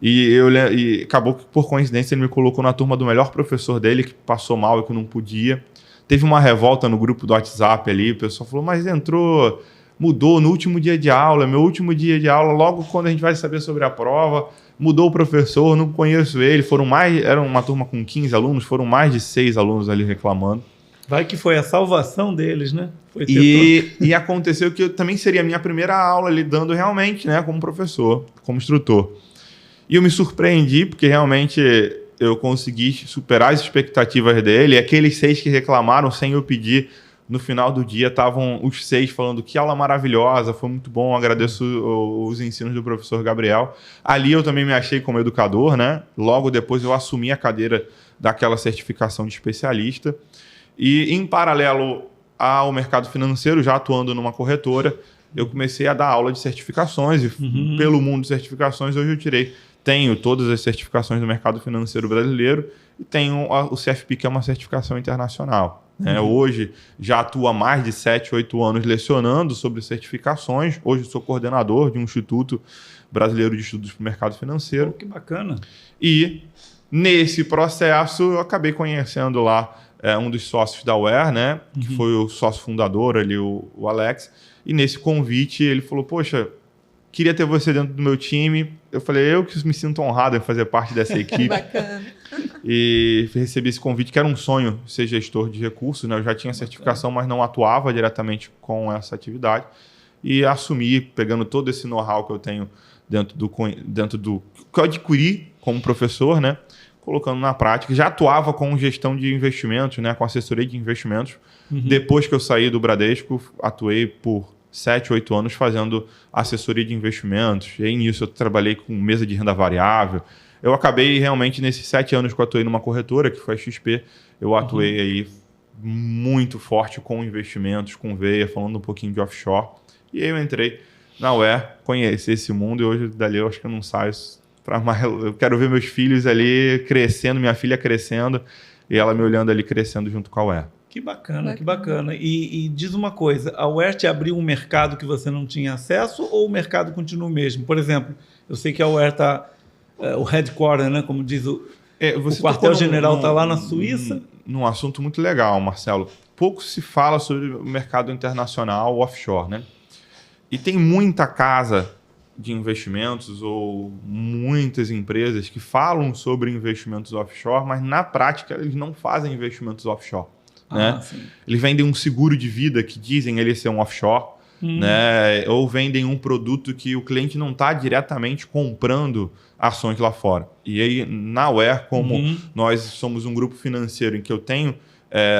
E acabou que, por coincidência, ele me colocou na turma do melhor professor dele, que passou mal e que não podia. Teve uma revolta no grupo do WhatsApp ali, o pessoal falou, mas mudou no último dia de aula, meu último dia de aula, logo quando a gente vai saber sobre a prova, mudou o professor, não conheço ele, era uma turma com 15 alunos, foram mais de 6 alunos ali reclamando. Vai que foi a salvação deles, né? E aconteceu que também seria a minha primeira aula lidando realmente, né, como professor, como instrutor. E eu me surpreendi, porque realmente eu consegui superar as expectativas dele. E aqueles 6 que reclamaram sem eu pedir, no final do dia estavam os 6 falando que aula maravilhosa, foi muito bom, agradeço os ensinos do professor Gabriel. Ali eu também me achei como educador, né? Logo depois eu assumi a cadeira daquela certificação de especialista. E em paralelo ao mercado financeiro, já atuando numa corretora, eu comecei a dar aula de certificações. E pelo mundo de certificações, hoje eu tenho todas as certificações do mercado financeiro brasileiro e tenho o CFP, que é uma certificação internacional. Hoje já atuo há mais de 7, 8 anos lecionando sobre certificações. Hoje sou coordenador de um Instituto Brasileiro de Estudos para o Mercado Financeiro. Que bacana! E nesse processo eu acabei conhecendo lá um dos sócios da Aware, né? Que foi o sócio fundador ali, o Alex. E nesse convite ele falou, poxa, queria ter você dentro do meu time. Eu falei, eu que me sinto honrado em fazer parte dessa equipe. Bacana. E recebi esse convite, que era um sonho ser gestor de recursos, né? Eu já tinha certificação, mas não atuava diretamente com essa atividade. E assumi, pegando todo esse know-how que eu tenho dentro do que eu adquiri como professor, né? Colocando na prática. Já atuava com gestão de investimentos, né? Com assessoria de investimentos. Depois que eu saí do Bradesco, atuei por 7, 8 anos fazendo assessoria de investimentos. E aí nisso eu trabalhei com mesa de renda variável. Eu acabei realmente, nesses 7 anos que eu atuei numa corretora, que foi a XP, eu atuei aí muito forte com investimentos, com veia, falando um pouquinho de offshore. E aí eu entrei na UE, conheci esse mundo e hoje dali eu acho que eu não saio para mais. Eu quero ver meus filhos ali crescendo, minha filha crescendo e ela me olhando ali crescendo junto com a UE. Que bacana, que bacana. E diz uma coisa, a Aware te abriu um mercado que você não tinha acesso ou o mercado continua o mesmo? Por exemplo, eu sei que a Aware está, o headquarter, né, como diz o quartel-general está lá na Suíça. Num assunto muito legal, Marcelo. Pouco se fala sobre o mercado internacional offshore, né? E tem muita casa de investimentos ou muitas empresas que falam sobre investimentos offshore, mas na prática eles não fazem investimentos offshore. né? Eles vendem um seguro de vida que dizem ele ser um offshore, né? Ou vendem um produto que o cliente não está diretamente comprando ações lá fora. E aí, na Aware, como nós somos um grupo financeiro em que eu tenho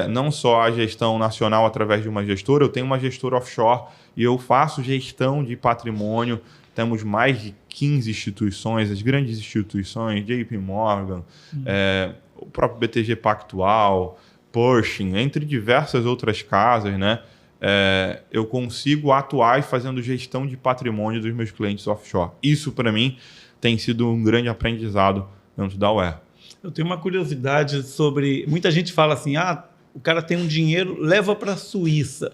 não só a gestão nacional através de uma gestora, eu tenho uma gestora offshore e eu faço gestão de patrimônio. Temos mais de 15 instituições, as grandes instituições, JP Morgan, o próprio BTG Pactual, Pershing, entre diversas outras casas, né? Eu consigo atuar fazendo gestão de patrimônio dos meus clientes offshore. Isso, para mim, tem sido um grande aprendizado dentro da Aware. Eu tenho uma curiosidade sobre... Muita gente fala assim, o cara tem um dinheiro, leva para a Suíça.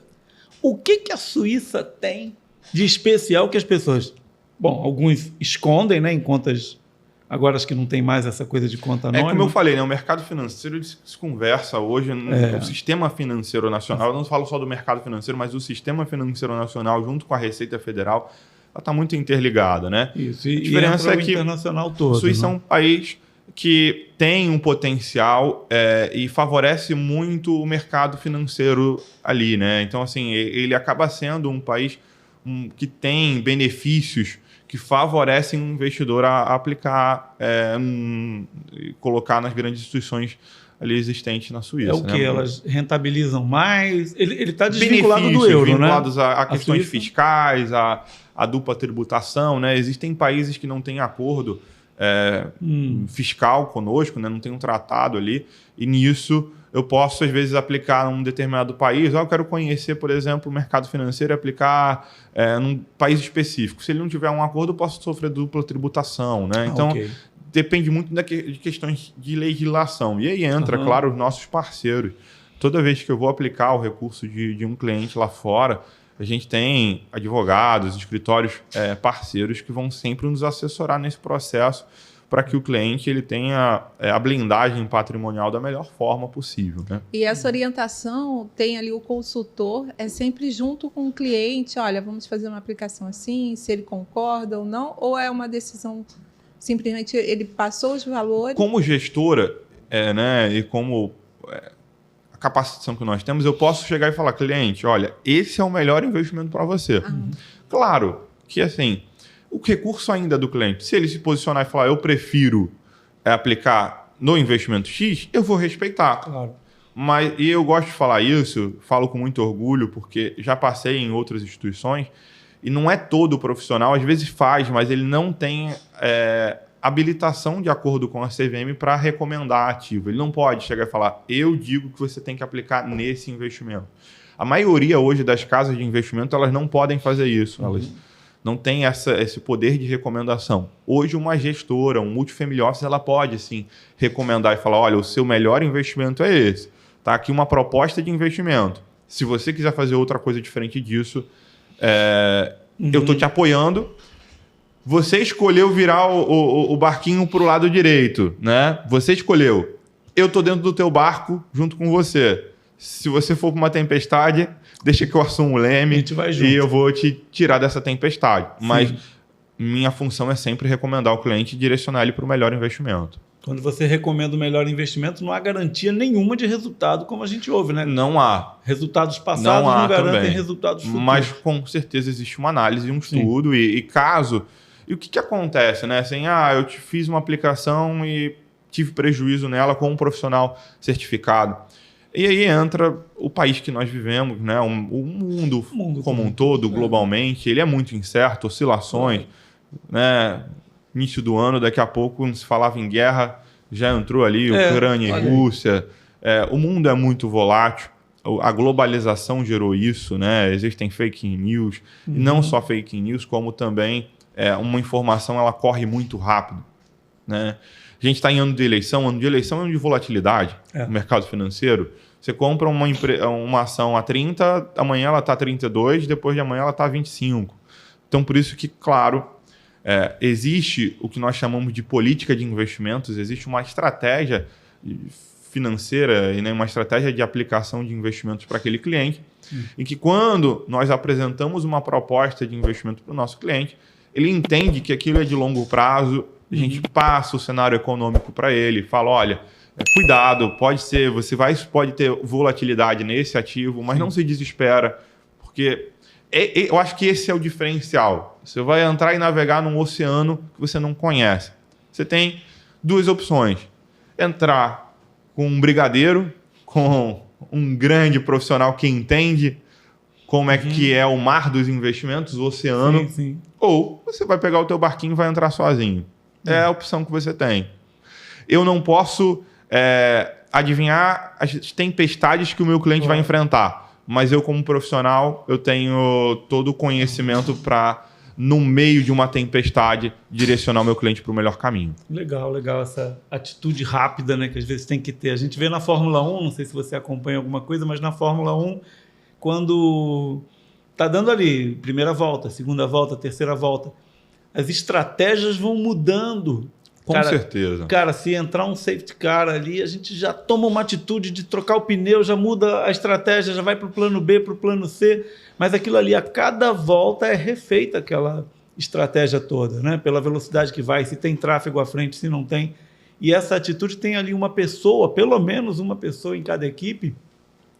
O que a Suíça tem de especial que as pessoas... Bom, alguns escondem, né, em contas... Agora acho que não tem mais essa coisa de conta anônima. Como eu falei, né, o mercado financeiro se conversa hoje no sistema financeiro nacional. Eu não falo só do mercado financeiro, mas o sistema financeiro nacional junto com a Receita Federal, ela está muito interligada, né? Isso, a diferença é que internacional todo, a Suíça, né? é um país que tem um potencial e favorece muito o mercado financeiro ali, né? Então, assim, ele acaba sendo um país que tem benefícios que favorecem o investidor a aplicar e colocar nas grandes instituições ali existentes na Suíça. É o que? Né? Elas rentabilizam mais? Ele está desvinculado do euro, vinculados né? a questões Suíça? Fiscais, a dupla tributação, né? Existem países que não têm acordo fiscal conosco, né? Não tem um tratado ali, e nisso eu posso, às vezes, aplicar num determinado país. Eu quero conhecer, por exemplo, o mercado financeiro e aplicar num país específico. Se ele não tiver um acordo, eu posso sofrer dupla tributação, né? Então, depende muito de questões de legislação. E aí entra, claro, os nossos parceiros. Toda vez que eu vou aplicar o recurso de um cliente lá fora, a gente tem advogados, escritórios parceiros que vão sempre nos assessorar nesse processo para que o cliente ele tenha a blindagem patrimonial da melhor forma possível, né? E essa orientação tem ali o consultor, sempre junto com o cliente, olha, vamos fazer uma aplicação assim, se ele concorda ou não, ou é uma decisão, simplesmente ele passou os valores? Como gestora, né, e como a capacitação que nós temos, eu posso chegar e falar, cliente, olha, esse é o melhor investimento para você. Claro que, assim, o recurso ainda é do cliente. Se ele se posicionar e falar, eu prefiro aplicar no investimento X, eu vou respeitar. Claro. E eu gosto de falar isso, falo com muito orgulho, porque já passei em outras instituições, e não é todo profissional, às vezes faz, mas ele não tem habilitação de acordo com a CVM para recomendar ativo. Ele não pode chegar e falar, eu digo que você tem que aplicar nesse investimento. A maioria hoje das casas de investimento, elas não podem fazer isso. Elas não têm esse poder de recomendação. Hoje, uma gestora, um multifamily office, ela pode, sim, recomendar e falar, olha, o seu melhor investimento é esse. Tá aqui uma proposta de investimento. Se você quiser fazer outra coisa diferente disso, eu estou te apoiando. Você escolheu virar o barquinho para o lado direito, né? Você escolheu. Eu estou dentro do teu barco junto com você. Se você for para uma tempestade, deixa que eu assumo o leme e eu vou te tirar dessa tempestade. Sim. Mas minha função é sempre recomendar o cliente e direcionar ele para o melhor investimento. Quando você recomenda o melhor investimento, não há garantia nenhuma de resultado, como a gente ouve, né? Não há. Resultados passados não garantem também resultados futuros. Mas com certeza existe uma análise, um estudo e caso... E o que acontece, né? Assim, eu te fiz uma aplicação e tive prejuízo nela com um profissional certificado. E aí entra o país que nós vivemos, né? O mundo como um todo, globalmente, ele é muito incerto, oscilações, né? Início do ano, daqui a pouco, não se falava em guerra, já entrou ali Ucrânia e Rússia. O mundo é muito volátil. A globalização gerou isso, né? Existem fake news, e não só fake news, como também uma informação ela corre muito rápido, né? A gente está em ano de eleição é ano de volatilidade no mercado financeiro. Você compra uma ação a 30, amanhã ela está a 32, depois de amanhã ela está a 25. Então, por isso que, claro, existe o que nós chamamos de política de investimentos, existe uma estratégia financeira e uma estratégia de aplicação de investimentos para aquele cliente, em que quando nós apresentamos uma proposta de investimento para o nosso cliente, ele entende que aquilo é de longo prazo, a gente passa o cenário econômico para ele, fala, olha, cuidado, pode ter volatilidade nesse ativo, mas não se desespera, porque eu acho que esse é o diferencial. Você vai entrar e navegar num oceano que você não conhece. Você tem duas opções. Entrar com um brigadeiro, com um grande profissional que entende como é que é o mar dos investimentos, o oceano, ou você vai pegar o teu barquinho e vai entrar sozinho. É a opção que você tem. Eu não posso adivinhar as tempestades que o meu cliente vai enfrentar, mas eu, como profissional, eu tenho todo o conhecimento para, no meio de uma tempestade, direcionar o meu cliente para o melhor caminho. Legal essa atitude rápida, né, que às vezes tem que ter. A gente vê na Fórmula 1, não sei se você acompanha alguma coisa, mas na Fórmula 1, quando está dando ali primeira volta, segunda volta, terceira volta, as estratégias vão mudando. Com certeza. Cara, se entrar um safety car ali, a gente já toma uma atitude de trocar o pneu, já muda a estratégia, já vai para o plano B, para o plano C, mas aquilo ali, a cada volta é refeita aquela estratégia toda, né? Pela velocidade que vai, se tem tráfego à frente, se não tem. E essa atitude tem ali uma pessoa, pelo menos uma pessoa em cada equipe,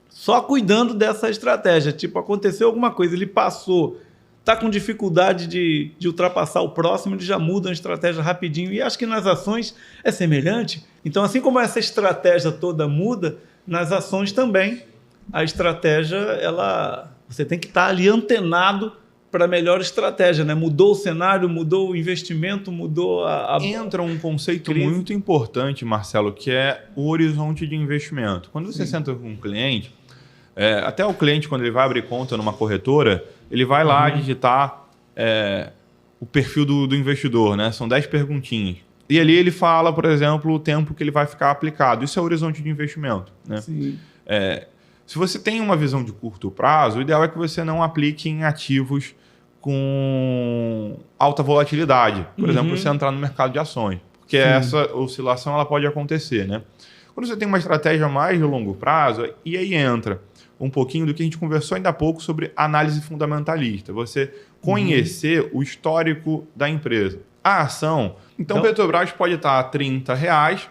só cuidando dessa estratégia. Tipo, aconteceu alguma coisa, ele passou, está com dificuldade de ultrapassar o próximo, ele já muda a estratégia rapidinho. E acho que nas ações é semelhante. Então, assim como essa estratégia toda muda, nas ações também, a estratégia, você tem que estar ali antenado para a melhor estratégia, né? Mudou o cenário, mudou o investimento, mudou Entra um conceito muito importante, Marcelo, que é o horizonte de investimento. Quando você senta com um cliente, até o cliente, quando ele vai abrir conta numa corretora, ele vai lá digitar o perfil do investidor, né? São 10 perguntinhas. E ali ele fala, por exemplo, o tempo que ele vai ficar aplicado. Isso é o horizonte de investimento, né? Sim. Se você tem uma visão de curto prazo, o ideal é que você não aplique em ativos com alta volatilidade. Por exemplo, você entrar no mercado de ações. Porque essa oscilação ela pode acontecer, né? Quando você tem uma estratégia mais de longo prazo, e aí entra um pouquinho do que a gente conversou ainda há pouco sobre análise fundamentalista. Você conhecer o histórico da empresa. A ação... Então, Petrobras pode estar a R$30,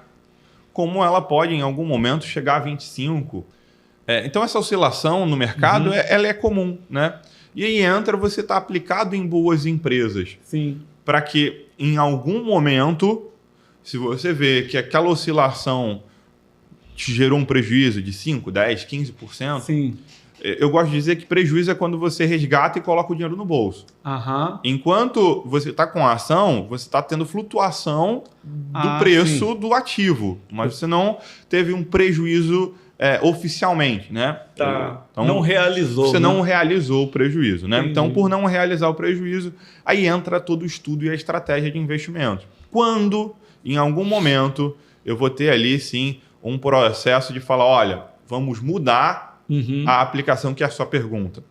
como ela pode, em algum momento, chegar a 25. Então, essa oscilação no mercado ela é comum, né? E aí entra você estar aplicado em boas empresas. Sim. Para que, em algum momento, se você vê que aquela oscilação te gerou um prejuízo de 5%, 10%, 15%, Sim. Eu gosto de dizer que prejuízo é quando você resgata e coloca o dinheiro no bolso. Enquanto você está com a ação, você está tendo flutuação do preço do ativo, mas você não teve um prejuízo oficialmente, né? Então, não realizou. Você não realizou o prejuízo, né? Então, por não realizar o prejuízo, aí entra todo o estudo e a estratégia de investimento. Quando, em algum momento, eu vou ter ali, sim, um processo de falar, olha, vamos mudar a aplicação, que é a sua pergunta.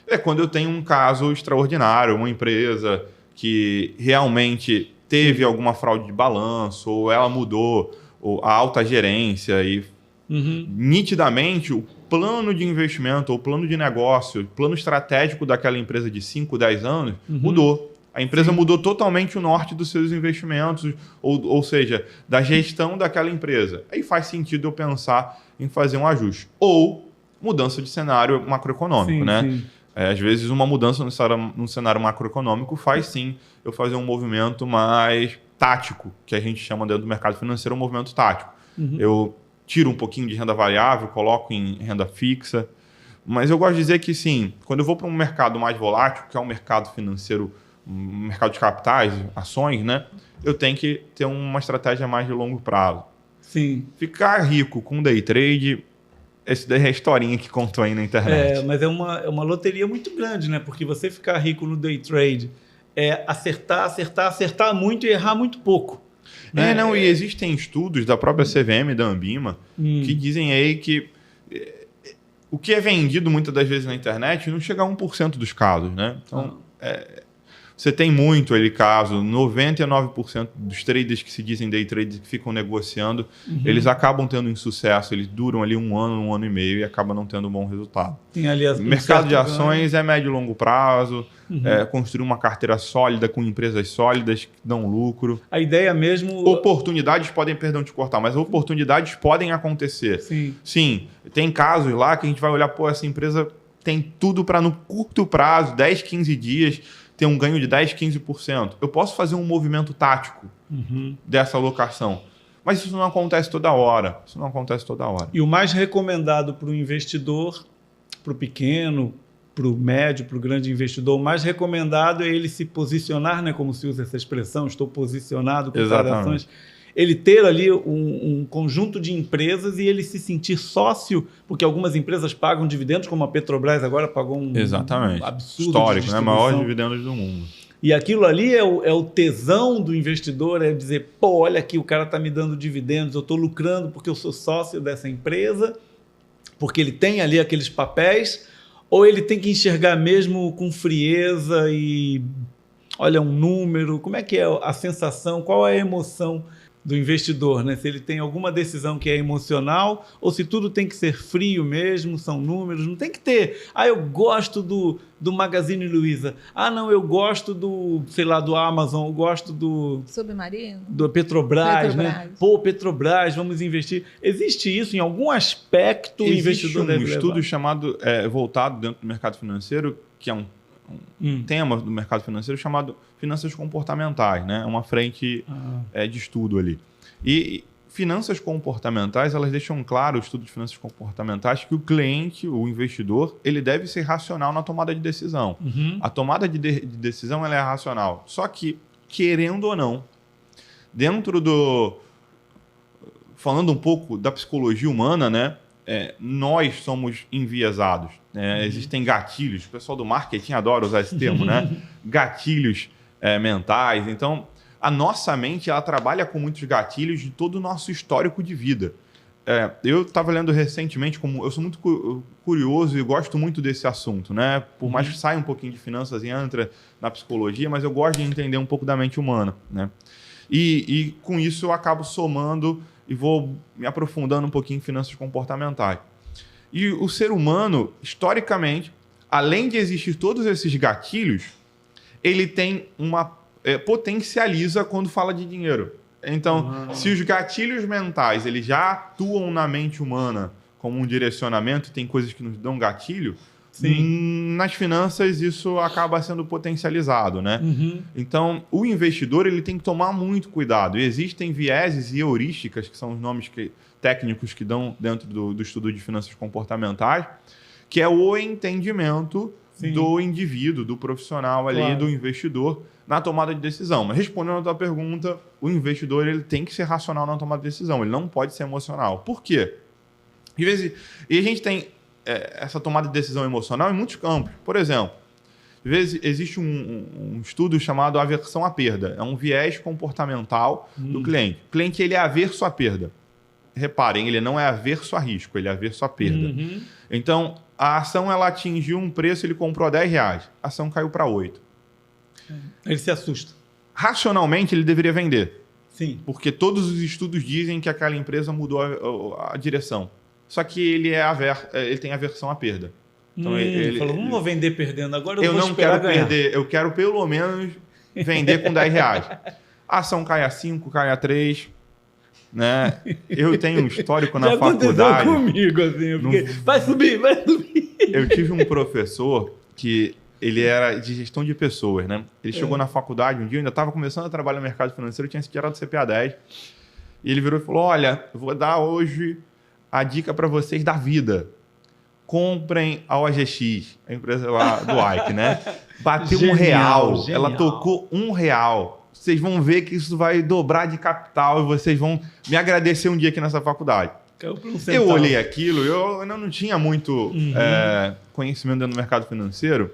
É quando eu tenho um caso extraordinário, uma empresa que realmente teve alguma fraude de balanço, ou ela mudou a alta gerência e nitidamente o plano de investimento, ou plano de negócio, plano estratégico daquela empresa de 5, 10 anos mudou. A empresa mudou totalmente o norte dos seus investimentos, ou seja, da gestão daquela empresa. Aí faz sentido eu pensar em fazer um ajuste. Ou mudança de cenário macroeconômico, né? Às vezes uma mudança no cenário macroeconômico faz sim eu fazer um movimento mais tático, que a gente chama dentro do mercado financeiro um movimento tático. Eu tiro um pouquinho de renda variável, coloco em renda fixa. Mas eu gosto de dizer que sim, quando eu vou para um mercado mais volátil, que é um mercado financeiro, um mercado de capitais, ações, né? Eu tenho que ter uma estratégia mais de longo prazo. Sim. Ficar rico com day trade... Essa daí é a historinha que contou aí na internet. Mas é uma loteria muito grande, né? Porque você ficar rico no day trade é acertar muito e errar muito pouco. Né? E existem estudos da própria CVM, da Ambima, que dizem aí que o que é vendido muitas das vezes na internet não chega a 1% dos casos, né? Então, Você tem muito ele caso, 99% dos traders que se dizem day traders que ficam negociando, eles acabam tendo insucesso, eles duram ali um ano e meio e acabam não tendo um bom resultado. Tem ali mercado de ações é médio e longo prazo, construir uma carteira sólida com empresas sólidas que dão lucro. A ideia mesmo... Oportunidades podem, perdão te cortar, mas oportunidades podem acontecer. Sim, tem casos lá que a gente vai olhar, pô, essa empresa tem tudo para no curto prazo, 10, 15 dias... ter um ganho de 10%, 15%. Eu posso fazer um movimento tático dessa alocação. Mas isso não acontece toda hora. E o mais recomendado para o investidor, para o pequeno, para o médio, para o grande investidor, o mais recomendado é ele se posicionar, né, como se usa essa expressão, estou posicionado com ações. Ele ter ali um conjunto de empresas e ele se sentir sócio, porque algumas empresas pagam dividendos, como a Petrobras agora pagou um absurdo histórico, né? Maior dividendos do mundo. E aquilo ali é o tesão do investidor, é dizer, pô, olha aqui, o cara está me dando dividendos, eu estou lucrando porque eu sou sócio dessa empresa, porque ele tem ali aqueles papéis, ou ele tem que enxergar mesmo com frieza e, olha, um número, como é que é a sensação, qual é a emoção do investidor, né? Se ele tem alguma decisão que é emocional ou se tudo tem que ser frio mesmo, são números, não tem que ter. Eu gosto do Magazine Luiza. Não, eu gosto do, sei lá, do Amazon, eu gosto do... Submarino? Do Petrobras, né? Pô, Petrobras, vamos investir. Existe isso em algum aspecto? Existe o investidor deve levar? Estudo chamado, voltado dentro do mercado financeiro, que é um tema do mercado financeiro chamado finanças comportamentais, né? É uma frente de estudo ali. E finanças comportamentais, elas deixam claro, o estudo de finanças comportamentais, que o cliente, o investidor, ele deve ser racional na tomada de decisão. A tomada de decisão ela é racional. Só que, querendo ou não, dentro do... Falando um pouco da psicologia humana, né? Nós somos enviesados. Existem gatilhos. O pessoal do marketing adora usar esse termo, né? Gatilhos mentais. Então, a nossa mente ela trabalha com muitos gatilhos de todo o nosso histórico de vida. Eu estava lendo recentemente, como eu sou muito curioso e gosto muito desse assunto, né? Por mais que saia um pouquinho de finanças e entra na psicologia, mas eu gosto de entender um pouco da mente humana, né? E com isso eu acabo somando e vou me aprofundando um pouquinho em finanças comportamentais. E o ser humano, historicamente, além de existir todos esses gatilhos, ele tem potencializa quando fala de dinheiro. Então, se os gatilhos mentais eles já atuam na mente humana como um direcionamento, tem coisas que nos dão gatilho, nas finanças isso acaba sendo potencializado, né? Então, o investidor ele tem que tomar muito cuidado. E existem vieses e heurísticas, que são os nomes técnicos que dão dentro do estudo de finanças comportamentais, que é o entendimento do indivíduo, do profissional ali, do investidor, na tomada de decisão. Mas respondendo a tua pergunta, o investidor ele tem que ser racional na tomada de decisão, ele não pode ser emocional. Por quê? Às vezes, e a gente tem essa tomada de decisão emocional em muitos campos. Por exemplo, às vezes existe um estudo chamado aversão à perda. É um viés comportamental do cliente. O cliente ele é averso à perda. Reparem, ele não é averso a risco, ele é averso à perda. Então, a ação ela atingiu um preço, ele comprou a R$10, a ação caiu para 8. Ele se assusta. Racionalmente, ele deveria vender. Sim. Porque todos os estudos dizem que aquela empresa mudou a direção. Só que ele tem aversão à perda. Então, ele falou, não vou vender perdendo, agora eu vou não quero perder, eu quero pelo menos vender com R$10. A ação cai a 5, cai a 3... Né? Eu tenho um histórico na faculdade. Comigo, assim, porque vai subir. Eu tive um professor que ele era de gestão de pessoas, né? Ele chegou na faculdade um dia, eu ainda estava começando a trabalhar no mercado financeiro, tinha se tirado do CPA 10. E ele virou e falou: olha, eu vou dar hoje a dica para vocês da vida. Comprem a OGX, a empresa lá do Ike, né? Bateu R$1, ela tocou R$1. Vocês vão ver que isso vai dobrar de capital e vocês vão me agradecer um dia aqui nessa faculdade. Eu olhei aquilo, eu ainda não tinha muito conhecimento dentro do mercado financeiro,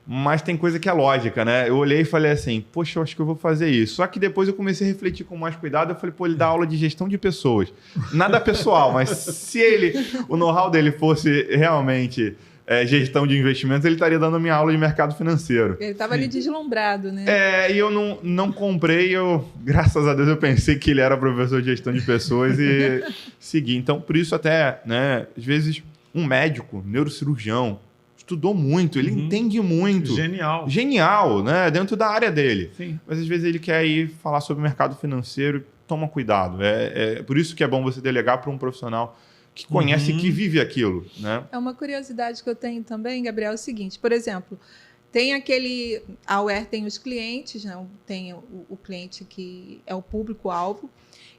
mas tem coisa que é lógica, né? Eu olhei e falei assim, poxa, eu acho que eu vou fazer isso. Só que depois eu comecei a refletir com mais cuidado, eu falei, pô, ele dá aula de gestão de pessoas. Nada pessoal, mas se o know-how dele fosse realmente gestão de investimentos, ele estaria dando minha aula de mercado financeiro. Ele estava ali deslumbrado, né? E eu não comprei, graças a Deus, eu pensei que ele era professor de gestão de pessoas e segui. Então, por isso até, né, às vezes, um médico, neurocirurgião, estudou muito, ele entende muito. Genial, né? Dentro da área dele. Sim. Mas às vezes ele quer ir falar sobre o mercado financeiro, toma cuidado. Por isso que é bom você delegar para um profissional que conhece e que vive aquilo, né? É uma curiosidade que eu tenho também, Gabriel, é o seguinte, por exemplo, tem a UER tem os clientes, né? Tem o cliente que é o público-alvo,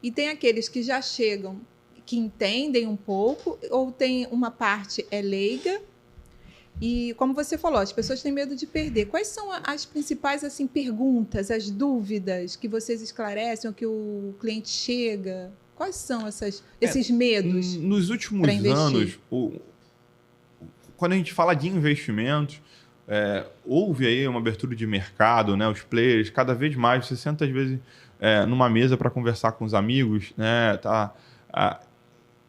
e tem aqueles que já chegam, que entendem um pouco, ou tem uma parte leiga. E, como você falou, as pessoas têm medo de perder. Quais são as principais assim, perguntas, as dúvidas que vocês esclarecem, ou que o cliente chega? Quais são esses medos? Nos últimos anos, quando a gente fala de investimentos, houve aí uma abertura de mercado, né? Os players, cada vez mais, você senta às vezes numa mesa para conversar com os amigos, né?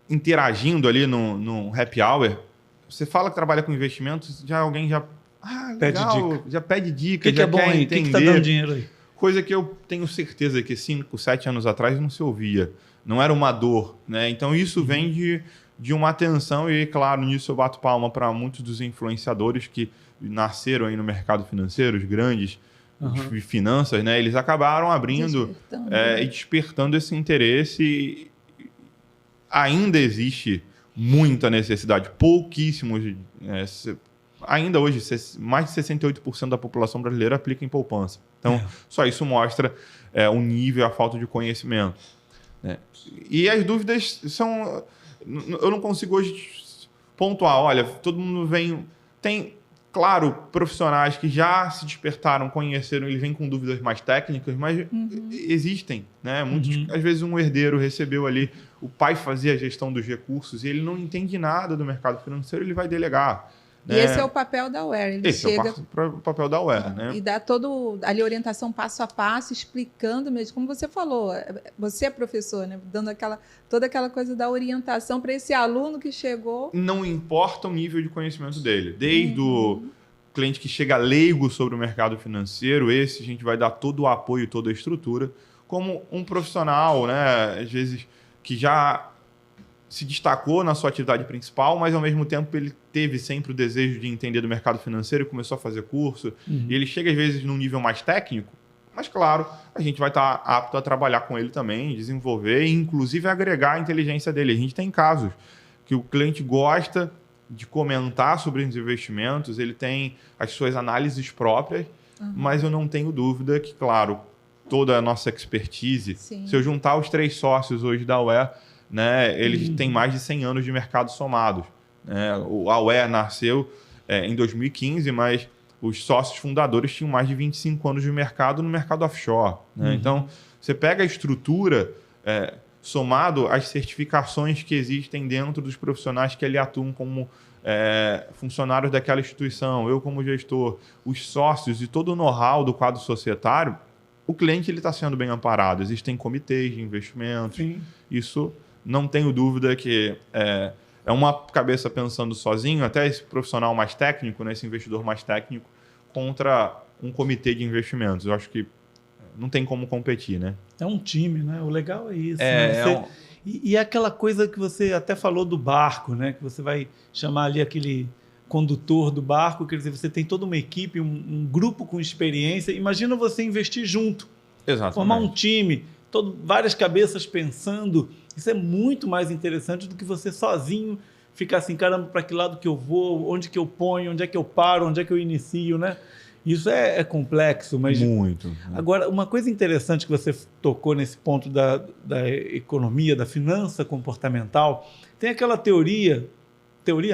Interagindo ali no happy hour. Você fala que trabalha com investimentos, alguém já pede dica, já quer entender. O que está dando dinheiro aí? Coisa que eu tenho certeza que 5, 7 anos atrás não se ouvia. Não era uma dor, né? Então isso vem de uma atenção e, claro, nisso eu bato palma para muitos dos influenciadores que nasceram aí no mercado financeiro, os grandes de finanças, né? Eles acabaram abrindo e despertando esse interesse. Ainda existe muita necessidade, pouquíssimos. Ainda hoje, mais de 68% da população brasileira aplica em poupança. Então, só isso mostra o nível, a falta de conhecimento. E as dúvidas são... Eu não consigo hoje pontuar. Olha, todo mundo vem... Tem, claro, profissionais que já se despertaram, conheceram, eles vêm com dúvidas mais técnicas, mas existem, né? Muitos, às vezes um herdeiro recebeu ali, o pai fazia a gestão dos recursos e ele não entende nada do mercado financeiro, ele vai delegar. E esse é o papel da UER. Esse é o papel da UER, né? E dá ali orientação passo a passo, explicando mesmo, como você falou, você é professor, né? Dando toda aquela coisa da orientação para esse aluno que chegou. Não importa o nível de conhecimento dele, desde o cliente que chega leigo sobre o mercado financeiro, a gente vai dar todo o apoio, toda a estrutura, como um profissional, né? Às vezes que já se destacou na sua atividade principal, mas ao mesmo tempo ele teve sempre o desejo de entender do mercado financeiro e começou a fazer curso. E ele chega às vezes num nível mais técnico, mas claro, a gente vai estar apto a trabalhar com ele também, desenvolver e inclusive agregar a inteligência dele. A gente tem casos que o cliente gosta de comentar sobre os investimentos, ele tem as suas análises próprias, mas eu não tenho dúvida que, claro, toda a nossa expertise, se eu juntar os 3 sócios hoje da UER, né, eles têm mais de 100 anos de mercado somados. A UER nasceu em 2015, mas os sócios fundadores tinham mais de 25 anos de mercado no mercado offshore. Né? Então, você pega a estrutura somado às certificações que existem dentro dos profissionais que ali atuam como funcionários daquela instituição, eu como gestor, os sócios e todo o know-how do quadro societário, o cliente está sendo bem amparado. Existem comitês de investimentos. Isso... Não tenho dúvida que é uma cabeça pensando sozinho, até esse profissional mais técnico, né, esse investidor mais técnico, contra um comitê de investimentos. Eu acho que não tem como competir, né? É um time, né? O legal é isso. Né? E aquela coisa que você até falou do barco, né? Que você vai chamar ali aquele condutor do barco, quer dizer, você tem toda uma equipe, um grupo com experiência. Imagina você investir junto. Exatamente. Formar um time, várias cabeças pensando. Isso é muito mais interessante do que você sozinho ficar assim, caramba, para que lado que eu vou, onde que eu ponho, onde é que eu paro, onde é que eu inicio, né? Isso é complexo, mas... Muito. Agora, uma coisa interessante que você tocou nesse ponto da economia, da finança comportamental, tem aquela teoria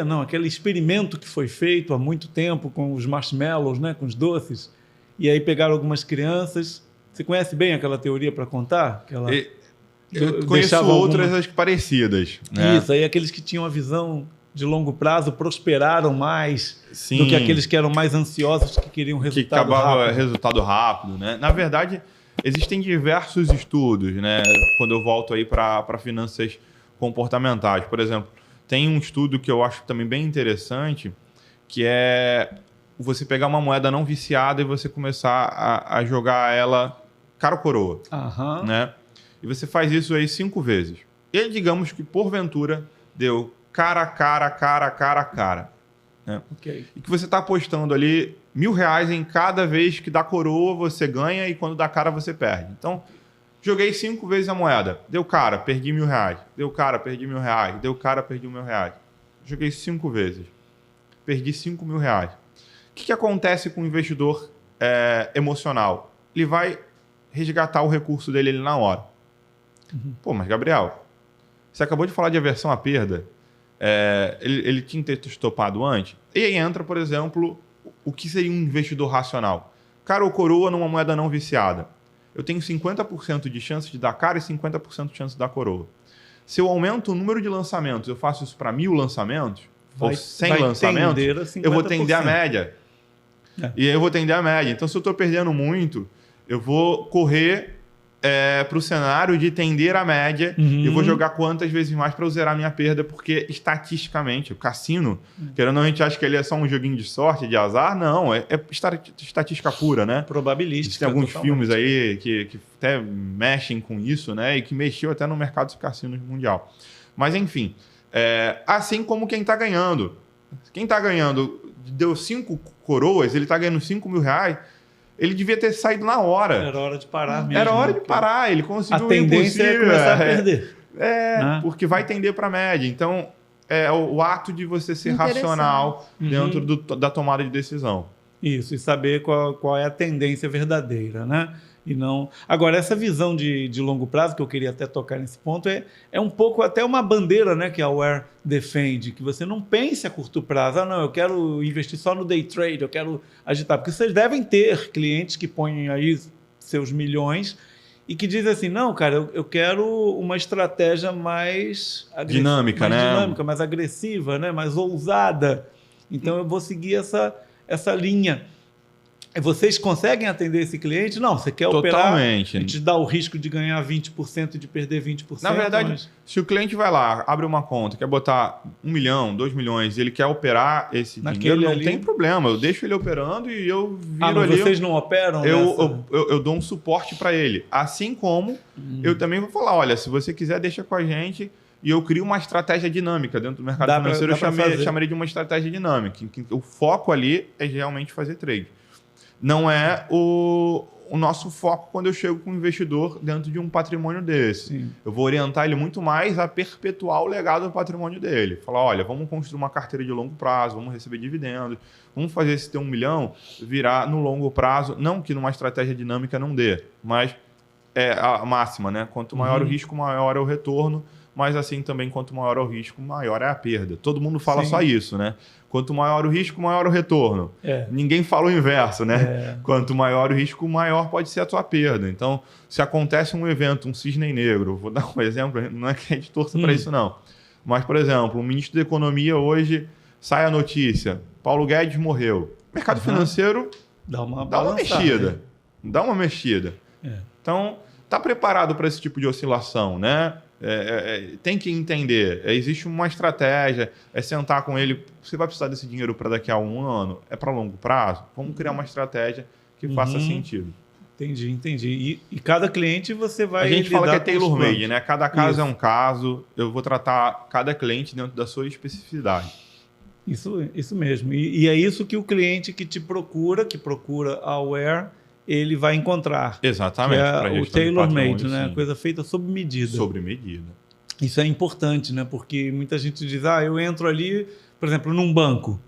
não, aquele experimento que foi feito há muito tempo com os marshmallows, né, com os doces, e aí pegaram algumas crianças. Você conhece bem aquela teoria para contar? Eu conheço outras acho que parecidas. Né? Isso, aí aqueles que tinham a visão de longo prazo prosperaram mais do que aqueles que eram mais ansiosos, que queriam resultado rápido. Que acabava resultado rápido. Né? Na verdade, existem diversos estudos, né? Quando eu volto aí para finanças comportamentais. Por exemplo, tem um estudo que eu acho também bem interessante, que é você pegar uma moeda não viciada e você começar a jogar ela cara ou coroa, né? E você faz isso aí 5 vezes. E digamos que, porventura, deu cara, né? Okay. E que você está apostando ali R$1.000 em cada vez que dá coroa, você ganha, e quando dá cara, você perde. Então, joguei 5 vezes a moeda. Deu cara, perdi R$1.000. Deu cara, perdi R$1.000. Deu cara, perdi R$1.000. Joguei 5 vezes. Perdi R$5.000. O que acontece com o investidor emocional? Ele vai resgatar o recurso dele ali na hora. Pô, mas Gabriel, você acabou de falar de aversão à perda. Ele tinha que ter estopado antes. E aí entra, por exemplo, o que seria um investidor racional? Cara ou coroa numa moeda não viciada. Eu tenho 50% de chance de dar cara e 50% de chance de dar coroa. Se eu aumento o número de lançamentos, eu faço isso para 1.000 lançamentos, ou 100 lançamentos, eu vou tender a média. E eu vou tender a média. Então, se eu estou perdendo muito, eu vou correr para o cenário de tender a média. Eu vou jogar quantas vezes mais para eu zerar minha perda, porque estatisticamente, o cassino, querendo ou não, a gente acha que ele é só um joguinho de sorte, de azar. Não, é estatística pura, né? Probabilística. Tem alguns filmes aí que até mexem com isso, né? E que mexeu até no mercado de cassinos mundial. Mas, enfim, assim como quem está ganhando. Quem está ganhando deu 5 coroas, ele está ganhando R$5.000, ele devia ter saído na hora. Era hora de parar mesmo. Era hora de parar, ele conseguiu a tendência é começar a perder. Porque vai tender para a média. Então, o ato de você ser racional dentro da tomada de decisão. Isso, e saber qual é a tendência verdadeira, né? E não... Agora, essa visão de longo prazo, que eu queria até tocar nesse ponto, é um pouco até uma bandeira, né, que a Aware defende, que você não pense a curto prazo. Não, eu quero investir só no day trade, eu quero agitar. Porque vocês devem ter clientes que põem aí seus milhões e que dizem assim, não, cara, eu quero uma estratégia mais dinâmica, né? Dinâmica, mais agressiva, né? Mais ousada. Então, eu vou seguir essa linha. Vocês conseguem atender esse cliente? Não, você quer operar, a gente dá o risco de ganhar 20% e de perder 20%. Na verdade, se o cliente vai lá, abre uma conta, quer botar 1 milhão, 2 milhões, e ele quer operar esse dinheiro, não tem problema. Eu deixo ele operando e eu viro ali. Vocês não operam? Eu dou um suporte para ele. Assim como eu também vou falar, olha, se você quiser, deixa com a gente. E eu crio uma estratégia dinâmica dentro do mercado financeiro. Eu chamaria de uma estratégia dinâmica. O foco ali é realmente fazer trade. Não é o nosso foco quando eu chego com um investidor dentro de um patrimônio desse. Sim. Eu vou orientar ele muito mais a perpetuar o legado do patrimônio dele. Falar, olha, vamos construir uma carteira de longo prazo, vamos receber dividendos, vamos fazer esse ter 1 milhão virar no longo prazo. Não que numa estratégia dinâmica não dê, mas é a máxima, né? Quanto maior o risco, maior é o retorno. Mas assim também, quanto maior é o risco, maior é a perda. Todo mundo fala só isso, né? Quanto maior o risco, maior o retorno. Ninguém fala o inverso, né? Quanto maior o risco, maior pode ser a tua perda. Então, se acontece um evento, um cisne negro, vou dar um exemplo, não é que a gente torça para isso, não. Mas, por exemplo, o ministro da Economia hoje sai a notícia, Paulo Guedes morreu. O mercado financeiro dá uma mexida. Dá uma mexida. Então, está preparado para esse tipo de oscilação, né? Tem que entender, existe uma estratégia, sentar com ele, você vai precisar desse dinheiro para daqui a 1 ano, é para longo prazo? Vamos criar uma estratégia que faça sentido. Entendi. E cada cliente você vai... A gente fala que é tailor-made, né? Cada caso é um caso, eu vou tratar cada cliente dentro da sua especificidade. Isso mesmo. E é isso que o cliente que procura a Aware, ele vai encontrar. Exatamente. Que é o tailor-made, né? Coisa feita sob medida. Sob medida. Isso é importante, né? Porque muita gente diz, eu entro ali, por exemplo, num banco.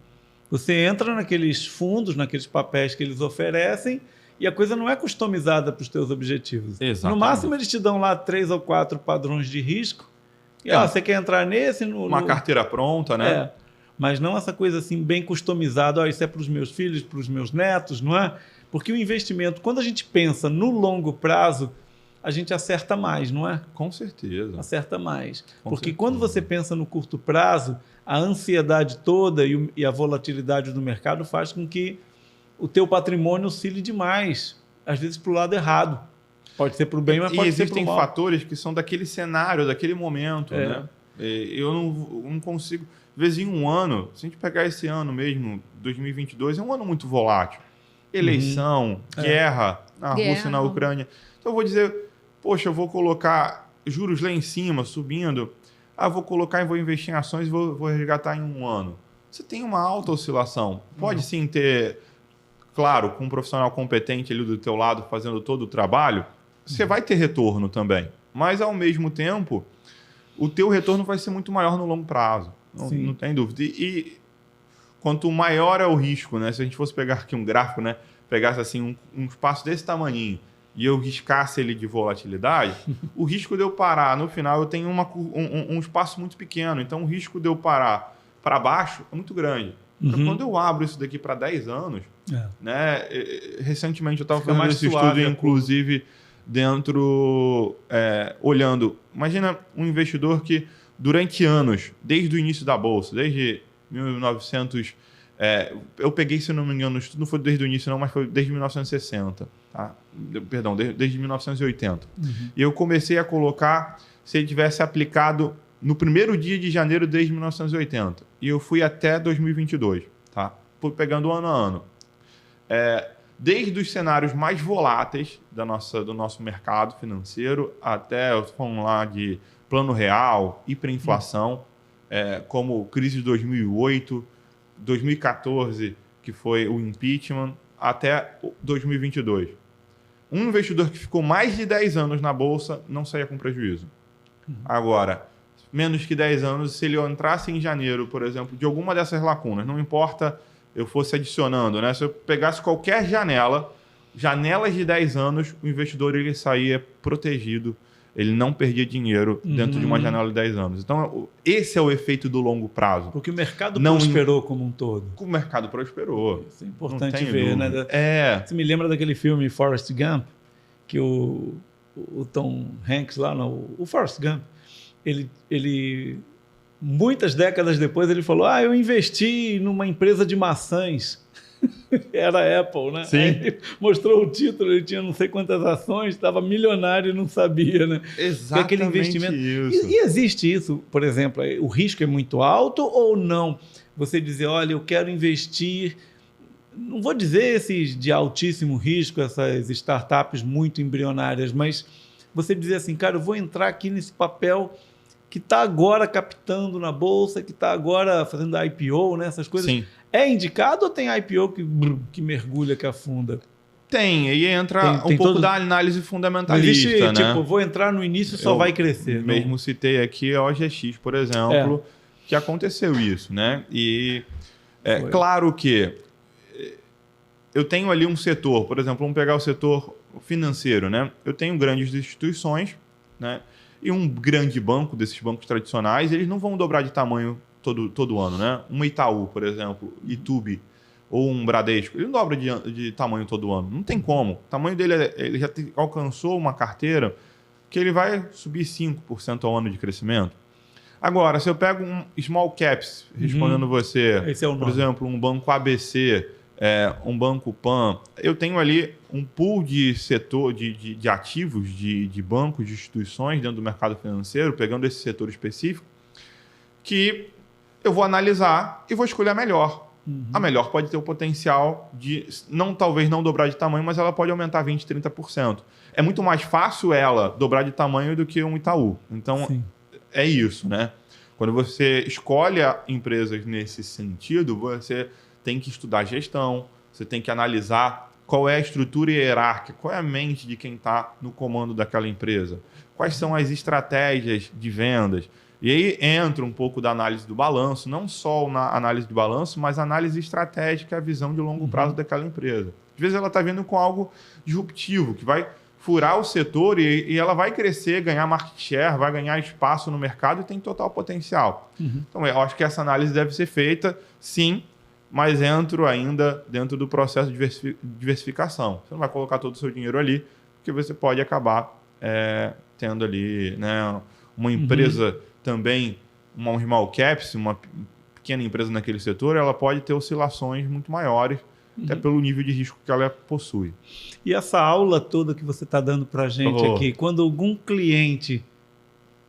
Você entra naqueles fundos, naqueles papéis que eles oferecem e a coisa não é customizada para os teus objetivos. Exatamente. No máximo, eles te dão lá 3 ou 4 padrões de risco. E, você quer entrar nesse... Uma carteira pronta, né? Mas não essa coisa assim bem customizada. Isso é para os meus filhos, para os meus netos, não é? Porque o investimento, quando a gente pensa no longo prazo, a gente acerta mais, não é? Com certeza. Acerta mais. Porque quando você pensa no curto prazo, a ansiedade toda e a volatilidade do mercado faz com que o teu patrimônio oscile demais, às vezes para o lado errado. Pode ser para o bem, mas pode ser para o mal. Existem fatores que são daquele cenário, daquele momento, né? Eu não consigo... vezes em um ano, se a gente pegar esse ano mesmo, 2022, é um ano muito volátil. Eleição, guerra na Rússia e na Ucrânia. Então eu vou dizer, poxa, eu vou colocar juros lá em cima, subindo. Vou investir em ações e vou resgatar em um ano. Você tem uma alta oscilação. Pode sim ter, claro, com um profissional competente ali do teu lado fazendo todo o trabalho, você vai ter retorno também. Mas, ao mesmo tempo, o teu retorno vai ser muito maior no longo prazo. Não tem dúvida. E quanto maior é o risco, né? Se a gente fosse pegar aqui um gráfico, né? Pegasse assim um espaço desse tamanhinho e eu riscasse ele de volatilidade, o risco de eu parar, no final, eu tenho um espaço muito pequeno. Então, o risco de eu parar para baixo é muito grande. Então, quando eu abro isso daqui para 10 anos, né? Recentemente eu estava fazendo esse estudo, inclusive, olhando. Imagina um investidor que, durante anos, desde o início da Bolsa, desde 1900... eu peguei, se não me engano, o estudo não foi desde o início não, mas foi desde 1960. Tá? Perdão, desde 1980. E eu comecei a colocar se ele tivesse aplicado no primeiro dia de janeiro desde 1980. E eu fui até 2022. Tá? Fui pegando ano a ano. Desde os cenários mais voláteis do nosso mercado financeiro até, vamos lá, de plano real, hiperinflação, como crise de 2008, 2014, que foi o impeachment, até 2022. Um investidor que ficou mais de 10 anos na Bolsa não saía com prejuízo. Agora, menos que 10 anos, se ele entrasse em janeiro, por exemplo, de alguma dessas lacunas, não importa eu fosse adicionando, né? Se eu pegasse qualquer janelas de 10 anos, o investidor ele saía protegido, ele não perdia dinheiro dentro de uma janela de 10 anos. Então, esse é o efeito do longo prazo. Porque o mercado prosperou como um todo. O mercado prosperou. Isso é importante ver, né? Você me lembra daquele filme Forrest Gump, que o Tom Hanks lá, o Forrest Gump, ele muitas décadas depois ele falou, eu investi numa empresa de maçãs. Era a Apple, né? Sim. Aí mostrou o título, ele tinha não sei quantas ações, estava milionário e não sabia, né? Exatamente aquele investimento. Isso. E existe isso, por exemplo, o risco é muito alto ou não? Você dizer, olha, eu quero investir, não vou dizer esses de altíssimo risco, essas startups muito embrionárias, mas você dizer assim, cara, eu vou entrar aqui nesse papel que está agora captando na Bolsa, que está agora fazendo IPO, né? Essas coisas. Sim. É indicado ou tem IPO que mergulha, que afunda? Tem, aí entra um pouco da análise fundamentalista, existe, né? Tipo, vou entrar no início e só vai crescer. Mesmo não? Citei aqui a OGX, por exemplo, que aconteceu isso, né? E claro que eu tenho ali um setor, por exemplo, vamos pegar o setor financeiro, né? Eu tenho grandes instituições, né? E um grande banco, desses bancos tradicionais, eles não vão dobrar de tamanho todo ano, né? Um Itaú, por exemplo, Itube, ou um Bradesco, ele não dobra de tamanho todo ano. Não tem como. O tamanho dele, ele já alcançou uma carteira que ele vai subir 5% ao ano de crescimento. Agora, se eu pego um small caps, respondendo você, esse é o nome. Por exemplo, um banco ABC, um banco PAN, eu tenho ali um pool de setor de ativos, de bancos, de instituições dentro do mercado financeiro, pegando esse setor específico, que eu vou analisar e vou escolher a melhor. A melhor pode ter o potencial de, talvez não dobrar de tamanho, mas ela pode aumentar 20%, 30%. É muito mais fácil ela dobrar de tamanho do que um Itaú. Então, Sim. É isso, né? Quando você escolhe empresas nesse sentido, você tem que estudar gestão, você tem que analisar qual é a estrutura hierárquica, qual é a mente de quem está no comando daquela empresa, quais são as estratégias de vendas. E aí entra um pouco da análise do balanço, não só na análise de balanço, mas a análise estratégica, a visão de longo prazo daquela empresa. Às vezes ela está vindo com algo disruptivo, que vai furar o setor e ela vai crescer, ganhar market share, vai ganhar espaço no mercado e tem total potencial. Então, eu acho que essa análise deve ser feita, sim, mas entro ainda dentro do processo de diversificação. Você não vai colocar todo o seu dinheiro ali, porque você pode acabar tendo ali, né, uma empresa também, uma small caps, uma pequena empresa naquele setor, ela pode ter oscilações muito maiores, até pelo nível de risco que ela possui. E essa aula toda que você está dando para a gente aqui, quando algum cliente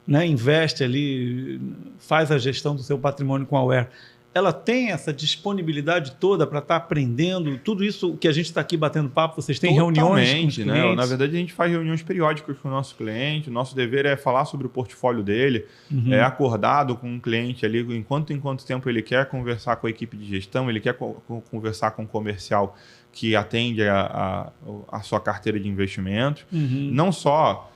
né, investe ali, faz a gestão do seu patrimônio com a Aware, ela tem essa disponibilidade toda para estar aprendendo tudo isso que a gente está aqui batendo papo? Vocês têm reuniões com os clientes? Né? Na verdade, a gente faz reuniões periódicas com o nosso cliente. O nosso dever é falar sobre o portfólio dele. É acordado com o cliente ali, em quanto tempo ele quer conversar com a equipe de gestão, ele quer conversar com o comercial que atende a sua carteira de investimentos. Não só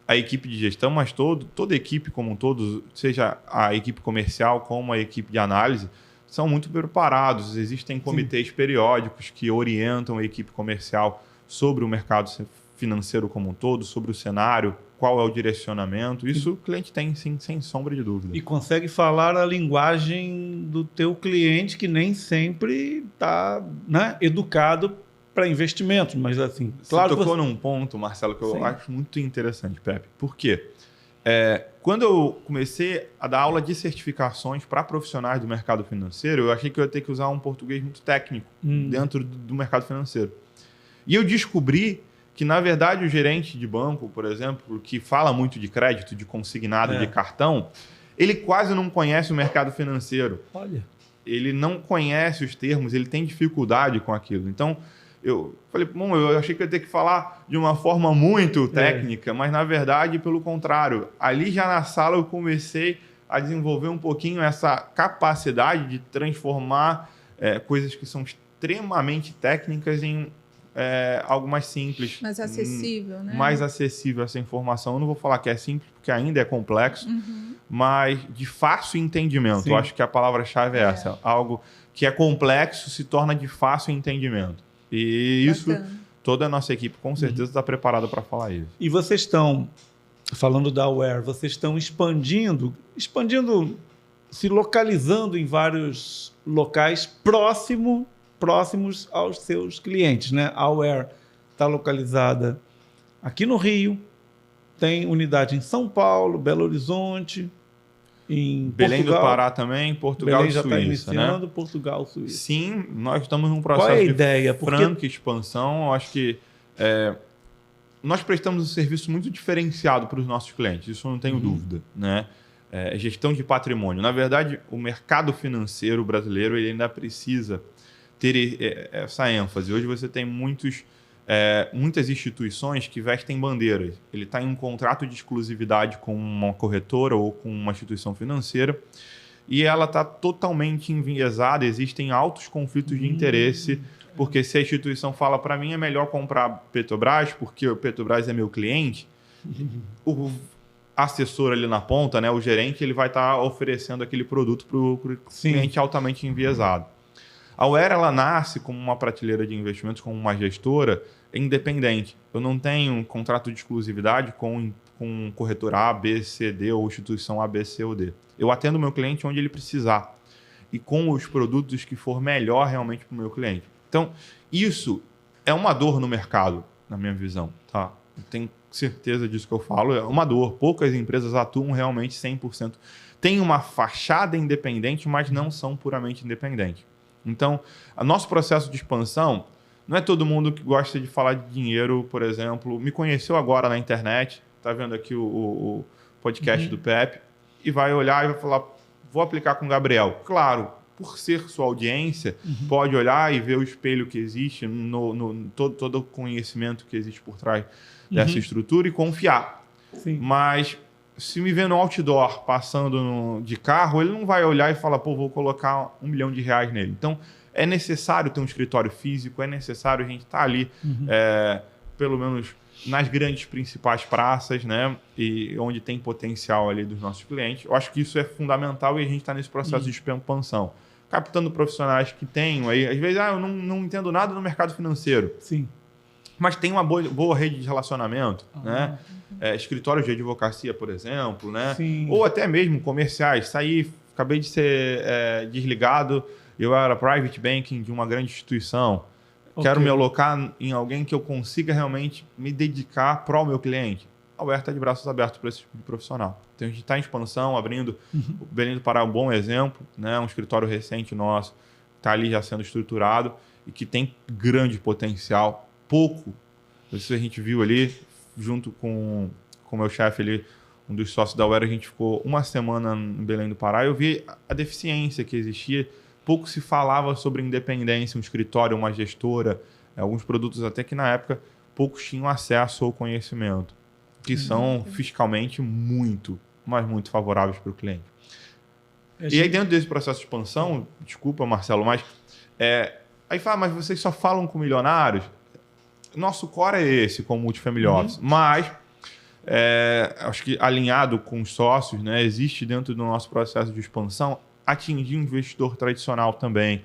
a equipe de gestão, mas toda a equipe como um todo, seja a equipe comercial como a equipe de análise, são muito preparados. Existem comitês periódicos que orientam a equipe comercial sobre o mercado financeiro como um todo, sobre o cenário, qual é o direcionamento. Isso o cliente tem, sim, sem sombra de dúvida. E consegue falar a linguagem do teu cliente, que nem sempre está, né, educado para investimentos, mas assim... Claro, você tocou num ponto, Marcelo, que eu acho muito interessante, Pepe. Por quê? Quando eu comecei a dar aula de certificações para profissionais do mercado financeiro, eu achei que eu ia ter que usar um português muito técnico dentro do mercado financeiro. E eu descobri que, na verdade, o gerente de banco, por exemplo, que fala muito de crédito, de consignado, de cartão, ele quase não conhece o mercado financeiro. Olha. Ele não conhece os termos, ele tem dificuldade com aquilo. Então, eu falei, bom, eu achei que eu ia ter que falar de uma forma muito técnica, mas, na verdade, pelo contrário. Ali já na sala eu comecei a desenvolver um pouquinho essa capacidade de transformar coisas que são extremamente técnicas em algo mais simples. Mais acessível, né? Mais acessível essa informação. Eu não vou falar que é simples, porque ainda é complexo, mas de fácil entendimento. Eu acho que a palavra-chave é essa. Algo que é complexo se torna de fácil entendimento. E isso, toda a nossa equipe com certeza está preparada para falar isso. E vocês estão, falando da Aware, vocês estão expandindo, se localizando em vários locais próximos aos seus clientes, né? A Aware está localizada aqui no Rio, tem unidade em São Paulo, Belo Horizonte, em Belém Portugal, do Pará também, Portugal e Suíça, já está iniciando, né? Portugal, Suíça. Sim, nós estamos num processo Qual é a ideia? de franca expansão. Eu acho que nós prestamos um serviço muito diferenciado para os nossos clientes, isso eu não tenho dúvida, né? Gestão de patrimônio. Na verdade, o mercado financeiro brasileiro ele ainda precisa ter essa ênfase. Hoje você tem muitas instituições que vestem bandeiras. Ele está em um contrato de exclusividade com uma corretora ou com uma instituição financeira e ela está totalmente enviesada. Existem altos conflitos de interesse, porque se a instituição fala para mim é melhor comprar Petrobras porque o Petrobras é meu cliente, o assessor ali na ponta, né, o gerente, ele vai estar oferecendo aquele produto para o cliente altamente enviesado. A Aware, ela nasce como uma prateleira de investimentos, como uma gestora independente. Eu não tenho um contrato de exclusividade com corretora A, B, C, D ou instituição A, B, C ou D. Eu atendo o meu cliente onde ele precisar e com os produtos que for melhor realmente para o meu cliente. Então, isso é uma dor no mercado, na minha visão. Tá? Eu tenho certeza disso que eu falo. É uma dor. Poucas empresas atuam realmente 100%. Tem uma fachada independente, mas não são puramente independentes. Então, o nosso processo de expansão, não é todo mundo que gosta de falar de dinheiro, por exemplo, me conheceu agora na internet, está vendo aqui o podcast do Pepe, e vai olhar e vai falar, vou aplicar com o Gabriel. Claro, por ser sua audiência, pode olhar e ver o espelho que existe, todo o conhecimento que existe por trás dessa estrutura e confiar. Sim. Mas se me vê no outdoor passando de carro, ele não vai olhar e falar, pô, vou colocar R$1 milhão nele. Então, é necessário ter um escritório físico, é necessário a gente estar ali, pelo menos nas grandes principais praças, né? E onde tem potencial ali dos nossos clientes. Eu acho que isso é fundamental e a gente está nesse processo de expansão. Captando profissionais que tenham aí, às vezes, eu não entendo nada no mercado financeiro. Sim. Mas tem uma boa rede de relacionamento, né? Escritórios de advocacia, por exemplo, né? Sim. Ou até mesmo comerciais. Acabei de ser desligado, eu era private banking de uma grande instituição. Quero me alocar em alguém que eu consiga realmente me dedicar para o meu cliente. A Aware está de braços abertos para esse tipo de profissional. Então, a gente está em expansão, abrindo o Belém do Pará é um bom exemplo, né? Um escritório recente nosso, está ali já sendo estruturado e que tem grande potencial. Pouco, isso a gente viu ali, junto com o meu chefe ali, um dos sócios da UERA, a gente ficou uma semana em Belém do Pará, eu vi a deficiência que existia. Pouco se falava sobre independência, um escritório, uma gestora, alguns produtos até que na época poucos tinham acesso ao conhecimento, que são fiscalmente muito, mas muito favoráveis para o cliente. E aí dentro desse processo de expansão, desculpa Marcelo, mas aí fala, mas vocês só falam com milionários? Nosso core é esse, com o Multifamily Office, mas acho que alinhado com os sócios, né, existe dentro do nosso processo de expansão atingir um investidor tradicional também,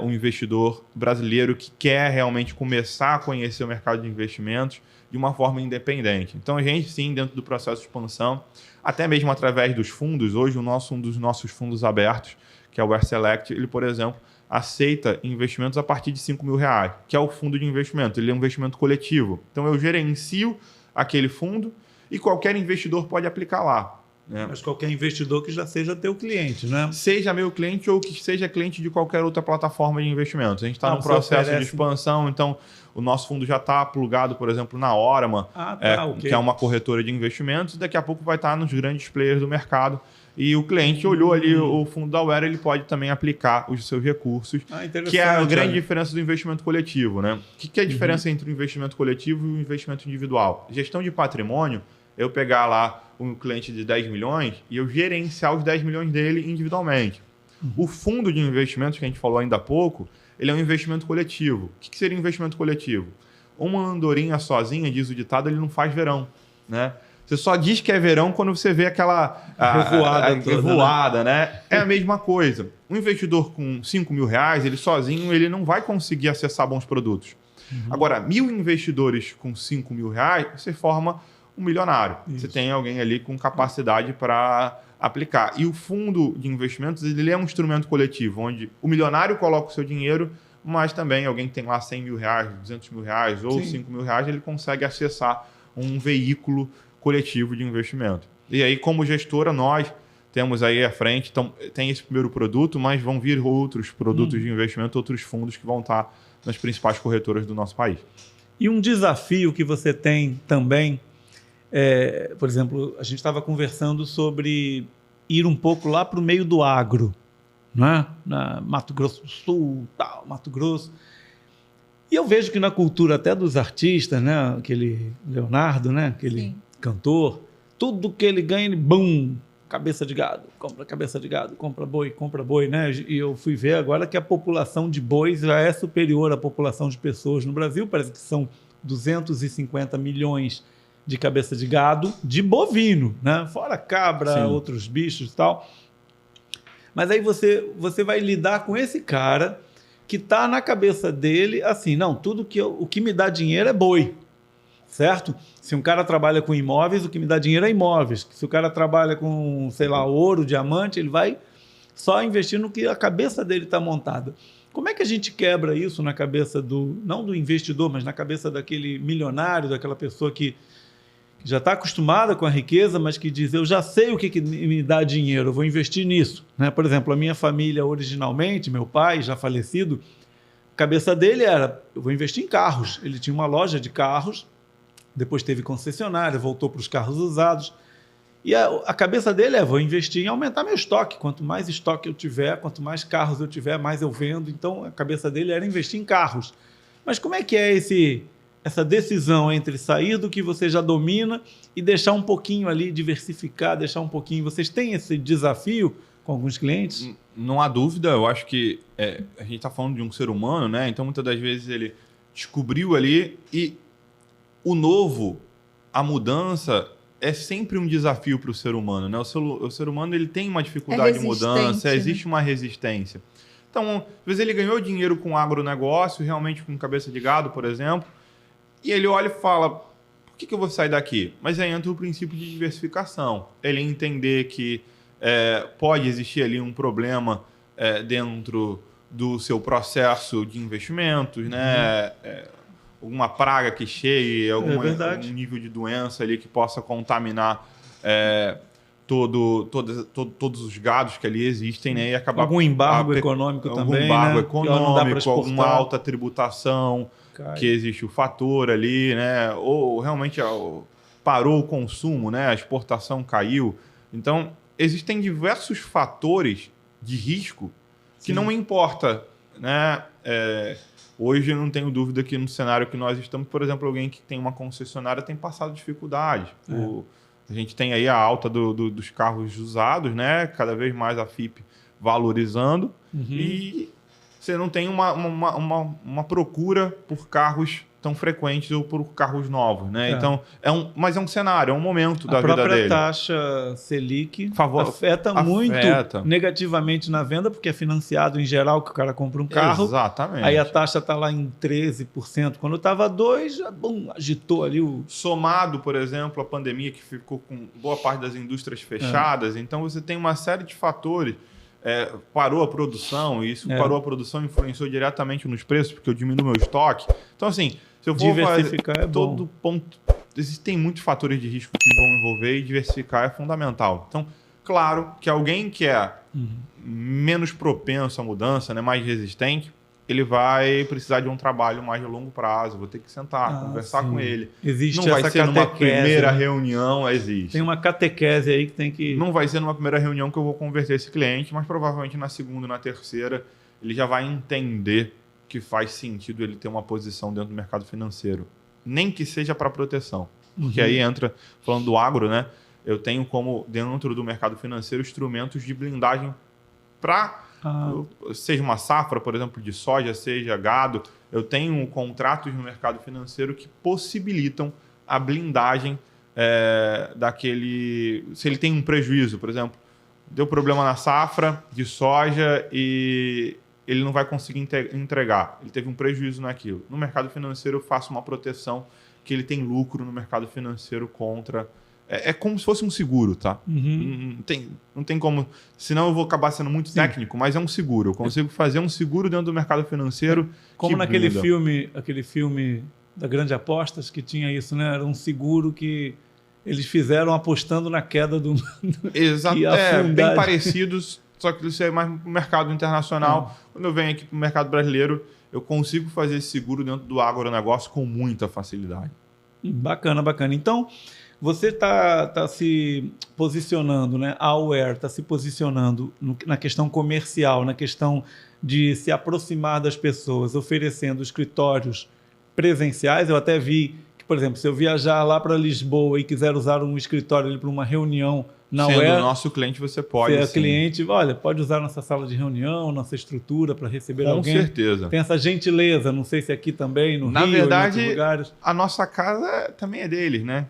um investidor brasileiro que quer realmente começar a conhecer o mercado de investimentos de uma forma independente. Então, a gente, sim, dentro do processo de expansão, até mesmo através dos fundos, hoje um dos nossos fundos abertos, que é o AirSelect, ele, por exemplo, aceita investimentos a partir de R$5.000, que é o fundo de investimento. Ele é um investimento coletivo. Então, eu gerencio aquele fundo e qualquer investidor pode aplicar lá. Mas qualquer investidor que já seja teu cliente, né? Seja meu cliente ou que seja cliente de qualquer outra plataforma de investimentos. A gente está no processo de expansão, então o nosso fundo já está plugado, por exemplo, na Orama, okay, que é uma corretora de investimentos, e daqui a pouco vai estar nos grandes players do mercado. E o cliente olhou ali o fundo da UERA, ele pode também aplicar os seus recursos, que é a grande diferença do investimento coletivo, né? O que é a diferença entre o investimento coletivo e o investimento individual? Gestão de patrimônio, eu pegar lá um cliente de 10 milhões e eu gerenciar os 10 milhões dele individualmente. O fundo de investimentos que a gente falou ainda há pouco, ele é um investimento coletivo. O que seria um investimento coletivo? Uma andorinha sozinha, diz o ditado, ele não faz verão, né? Você só diz que é verão quando você vê aquela revoada, né? É a mesma coisa. Um investidor com R$5.000, ele sozinho, ele não vai conseguir acessar bons produtos. Agora, 1.000 investidores com R$5.000, você forma um milionário. Isso. Você tem alguém ali com capacidade para aplicar. E o fundo de investimentos, ele é um instrumento coletivo, onde o milionário coloca o seu dinheiro, mas também alguém que tem lá R$100.000, R$200.000 ou R$5.000, ele consegue acessar um veículo coletivo de investimento. E aí, como gestora, nós temos aí à frente, então, tem esse primeiro produto, mas vão vir outros produtos de investimento, outros fundos que vão estar nas principais corretoras do nosso país. E um desafio que você tem também, por exemplo, a gente estava conversando sobre ir um pouco lá para o meio do agro, né? Na Mato Grosso do Sul, tal, Mato Grosso. E eu vejo que na cultura até dos artistas, né? Aquele Leonardo, né? Aquele cantor, tudo que ele ganha, ele bum, cabeça de gado, compra cabeça de gado, compra boi, né? E eu fui ver agora que a população de bois já é superior à população de pessoas no Brasil, parece que são 250 milhões de cabeça de gado, de bovino, né? Fora cabra, outros bichos e tal. Mas aí você vai lidar com esse cara que está na cabeça dele assim, não, o que me dá dinheiro é boi, certo? Se um cara trabalha com imóveis, o que me dá dinheiro é imóveis. Se o cara trabalha com, sei lá, ouro, diamante, ele vai só investir no que a cabeça dele está montada. Como é que a gente quebra isso na cabeça não do investidor, mas na cabeça daquele milionário, daquela pessoa que já está acostumada com a riqueza, mas que diz, eu já sei o que me dá dinheiro, eu vou investir nisso, né? Por exemplo, a minha família originalmente, meu pai, já falecido, a cabeça dele era, eu vou investir em carros. Ele tinha uma loja de carros, depois teve concessionária, voltou para os carros usados, e a cabeça dele vou investir em aumentar meu estoque. Quanto mais estoque eu tiver, quanto mais carros eu tiver, mais eu vendo. Então, a cabeça dele era investir em carros. Mas como é que é essa decisão entre sair do que você já domina e deixar um pouquinho ali, diversificar, deixar um pouquinho? Vocês têm esse desafio com alguns clientes? Não há dúvida, eu acho que a gente está falando de um ser humano, né? Então, muitas das vezes ele descobriu ali e o novo, a mudança é sempre um desafio para o ser humano, né? O ser humano ele tem uma dificuldade de mudança, existe uma resistência. Então, às vezes ele ganhou dinheiro com agronegócio, realmente com cabeça de gado, por exemplo, e ele olha e fala, por que eu vou sair daqui? Mas aí entra o princípio de diversificação. Ele entender que pode existir ali um problema dentro do seu processo de investimentos, né? Alguma praga que chegue, algum nível de doença ali que possa contaminar todos os gados que ali existem, né? E acabar algum embargo econômico também, algum embargo econômico, alguma alta tributação, que existe o fator ali, né? Ou realmente parou o consumo, né? A exportação caiu. Então, existem diversos fatores de risco que não importa, né? Hoje eu não tenho dúvida que no cenário que nós estamos, por exemplo, alguém que tem uma concessionária tem passado dificuldades. A gente tem aí a alta dos carros usados, né? Cada vez mais a FIPE valorizando e você não tem uma procura por carros tão frequentes ou por carros novos, né? Então, mas é um cenário, é um momento da vida dele. A própria taxa Selic afeta muito negativamente na venda, porque é financiado em geral que o cara compra um carro. Exatamente. Aí a taxa está lá em 13%. Quando estava 2%, agitou ali o... Somado, por exemplo, a pandemia que ficou com boa parte das indústrias fechadas. Então, você tem uma série de fatores. Parou a produção, e isso parou a produção influenciou diretamente nos preços, porque eu diminuo meu estoque. Então, assim, se eu for diversificar fazer todo ponto, existem muitos fatores de risco que vão envolver e diversificar é fundamental. Então, claro que alguém que é menos propenso à mudança, né, mais resistente, ele vai precisar de um trabalho mais de longo prazo. Vou ter que sentar, conversar com ele. Existe não vai ser numa primeira reunião, existe. Tem uma catequese aí que tem que... Não vai ser numa primeira reunião que eu vou converter esse cliente, mas provavelmente na segunda, na terceira, ele já vai entender que faz sentido ele ter uma posição dentro do mercado financeiro. Nem que seja para proteção. Porque aí entra, falando do agro, né? Eu tenho como, dentro do mercado financeiro, instrumentos de blindagem para... seja uma safra, por exemplo, de soja, seja gado, eu tenho contratos no mercado financeiro que possibilitam a blindagem daquele... Se ele tem um prejuízo, por exemplo, deu problema na safra de soja e ele não vai conseguir entregar, ele teve um prejuízo naquilo. No mercado financeiro eu faço uma proteção que ele tem lucro no mercado financeiro contra... É como se fosse um seguro, tá? Não tem como... Senão eu vou acabar sendo muito técnico, mas é um seguro. Eu consigo fazer um seguro dentro do mercado financeiro. Como naquele filme da Grande Apostas, que tinha isso, né? Era um seguro que eles fizeram apostando na queda do... Exato, bem parecidos, só que isso é mais no mercado internacional. Quando eu venho aqui para o mercado brasileiro, eu consigo fazer esse seguro dentro do agronegócio com muita facilidade. Bacana, bacana. Então... Você está se posicionando, né? A Aware está se posicionando na questão comercial, na questão de se aproximar das pessoas, oferecendo escritórios presenciais. Eu até vi que, por exemplo, se eu viajar lá para Lisboa e quiser usar um escritório para uma reunião na Aware... Sendo nosso cliente, você pode, ser cliente, olha, pode usar nossa sala de reunião, nossa estrutura para receber alguém. Com certeza. Tem essa gentileza, não sei se aqui também, no Rio, na verdade, em outros lugares. A nossa casa também é deles, né?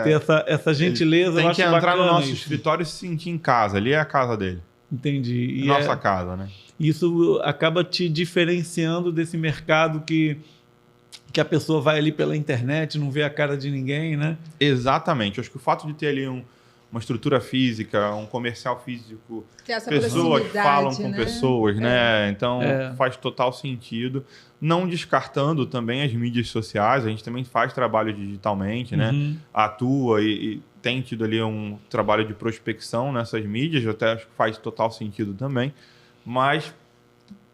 Ter essa gentileza. Tem que entrar no nosso isso. escritório e se sentir em casa. Ali é a casa dele. Entendi. Nossa casa, né? Isso acaba te diferenciando desse mercado que a pessoa vai ali pela internet, não vê a cara de ninguém, né? Exatamente. Eu acho que o fato de ter ali uma estrutura física, um comercial físico, pessoas que falam com pessoas, né? Então faz total sentido. Não descartando também as mídias sociais, a gente também faz trabalho digitalmente, né? Atua e tem tido ali um trabalho de prospecção nessas mídias, eu até acho que faz total sentido também. Mas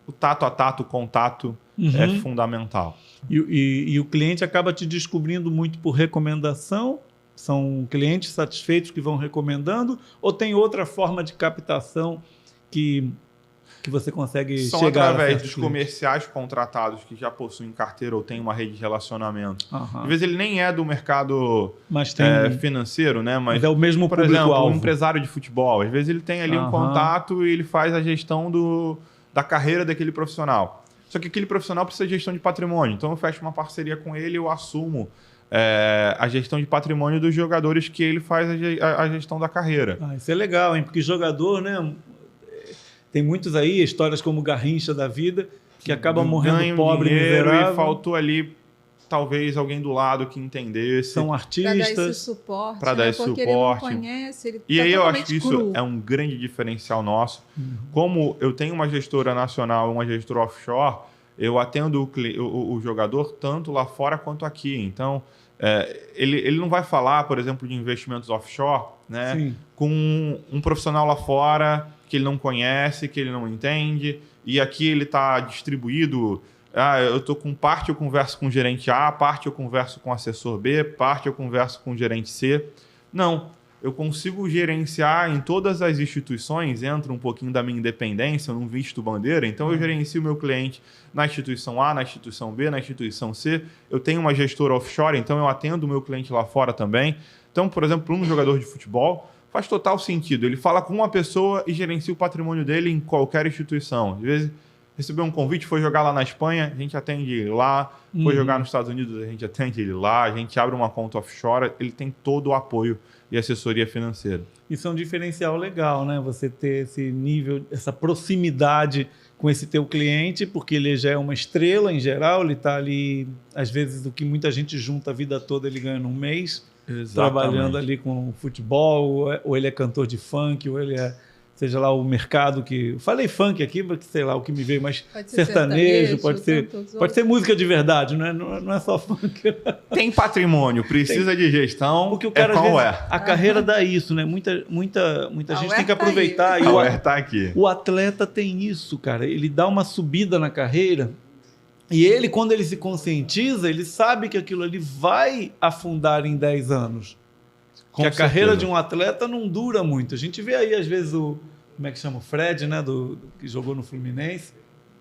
o tato a tato, o contato é fundamental. E o cliente acaba te descobrindo muito por recomendação? São clientes satisfeitos que vão recomendando? Ou tem outra forma de captação que você consegue chegar? São através dos comerciais contratados que já possuem carteira ou têm uma rede de relacionamento. Às vezes ele nem é do mercado financeiro, né? Mas é o mesmo por exemplo, um empresário de futebol. Às vezes ele tem ali um contato e ele faz a gestão da carreira daquele profissional. Só que aquele profissional precisa de gestão de patrimônio. Então eu fecho uma parceria com ele e eu assumo a gestão de patrimônio dos jogadores que ele faz a gestão da carreira. Isso é legal, hein? Porque jogador, né? Tem muitos aí, histórias como Garrincha da vida, que acaba morrendo pobre, miserável. E faltou ali, talvez, alguém do lado que entendesse. São artistas. Para dar esse suporte. Para dar esse suporte. Ele não conhece, ele e tá aí eu acho que cru. isso é um grande diferencial nosso. Como eu tenho uma gestora nacional e uma gestora offshore, eu atendo o jogador tanto lá fora quanto aqui. Então, ele não vai falar, por exemplo, de investimentos offshore, né, com um profissional lá fora que ele não conhece, que ele não entende, e aqui ele está distribuído eu tô com parte eu converso com o gerente A, parte eu converso com o assessor B, parte eu converso com o gerente C. Não, eu consigo gerenciar em todas as instituições, entra um pouquinho da minha independência, eu não visto bandeira, então eu gerencio o meu cliente na instituição A, na instituição B, na instituição C. Eu tenho uma gestora offshore, então eu atendo o meu cliente lá fora também. Então, por exemplo, um jogador de futebol faz total sentido. Ele fala com uma pessoa e gerencia o patrimônio dele em qualquer instituição. Às vezes, recebeu um convite, foi jogar lá na Espanha, a gente atende ele lá. Foi jogar nos Estados Unidos, a gente atende ele lá. A gente abre uma conta offshore, ele tem todo o apoio e assessoria financeira. Isso é um diferencial legal, né? Você ter esse nível, essa proximidade com esse teu cliente, porque ele já é uma estrela em geral, ele está ali, às vezes, o que muita gente junta a vida toda, ele ganha num mês. Exatamente. Trabalhando ali com futebol, ou ele é cantor de funk, ou ele é, seja lá, o mercado que... Falei funk aqui, porque sei lá o que me veio, mas sertanejo, pode ser música de verdade, não é só funk. Tem patrimônio, precisa de gestão, porque o cara, às vezes, a carreira dá isso, né? Muita gente tem que aproveitar. A UER tá aqui. O atleta tem isso, cara. Ele dá uma subida na carreira. E ele, quando ele se conscientiza, ele sabe que aquilo ali vai afundar em 10 anos. Que a carreira de um atleta não dura muito. A gente vê aí, às vezes, como é que chama? O Fred, né? Que jogou no Fluminense.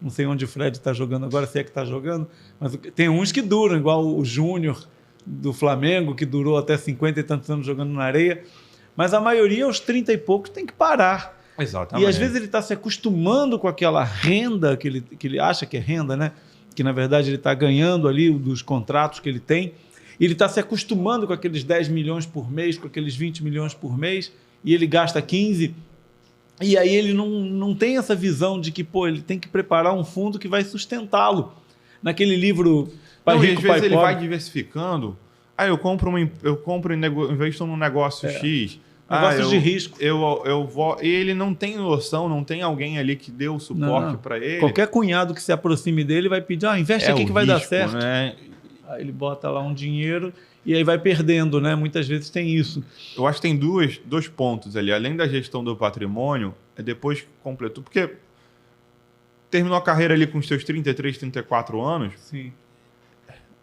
Não sei onde o Fred está jogando agora, se é que está jogando. Mas tem uns que duram, igual o Júnior do Flamengo, que durou até 50 e tantos anos jogando na areia. Mas a maioria, aos 30 e poucos, tem que parar. Exatamente. E às vezes ele está se acostumando com aquela renda que ele acha que é renda, né? Que na verdade ele está ganhando ali dos contratos que ele tem, e ele está se acostumando com aqueles 10 milhões por mês, com aqueles 20 milhões por mês, e ele gasta 15, e aí ele não tem essa visão de que, pô, ele tem que preparar um fundo que vai sustentá-lo. Naquele livro Pai Rico, Pai Pobre... ele vai diversificando. Eu investo num negócio X... Negócios de risco. E ele não tem noção, não tem alguém ali que dê o suporte para ele. Qualquer cunhado que se aproxime dele vai pedir, investe aqui que vai dar certo. Né? Aí ele bota lá um dinheiro e aí vai perdendo, né? Muitas vezes tem isso. Eu acho que tem dois pontos ali. Além da gestão do patrimônio, depois que completou. Porque terminou a carreira ali com os seus 33, 34 anos. Sim.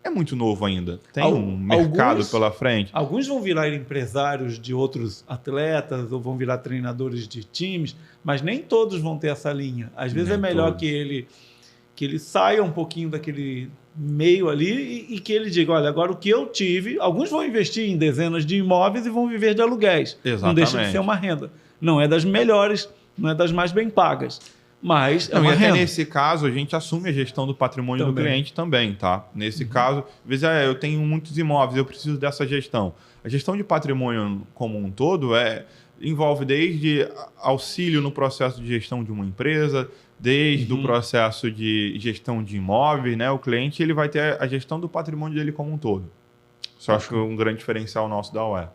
É muito novo ainda. Tem um mercado pela frente. Alguns vão virar empresários de outros atletas ou vão virar treinadores de times, mas nem todos vão ter essa linha. Às vezes é melhor que ele saia um pouquinho daquele meio ali e que ele diga, olha, agora o que eu tive... Alguns vão investir em dezenas de imóveis e vão viver de aluguéis. Exatamente. Não deixa de ser uma renda. Não é das melhores, não é das mais bem pagas. Mas é uma renda. Nesse caso, a gente assume a gestão do patrimônio do cliente também, tá? Nesse caso, às vezes eu tenho muitos imóveis, eu preciso dessa gestão. A gestão de patrimônio como um todo envolve desde auxílio no processo de gestão de uma empresa, desde o processo de gestão de imóveis, né? O cliente ele vai ter a gestão do patrimônio dele como um todo. Isso eu acho um grande diferencial nosso da UER.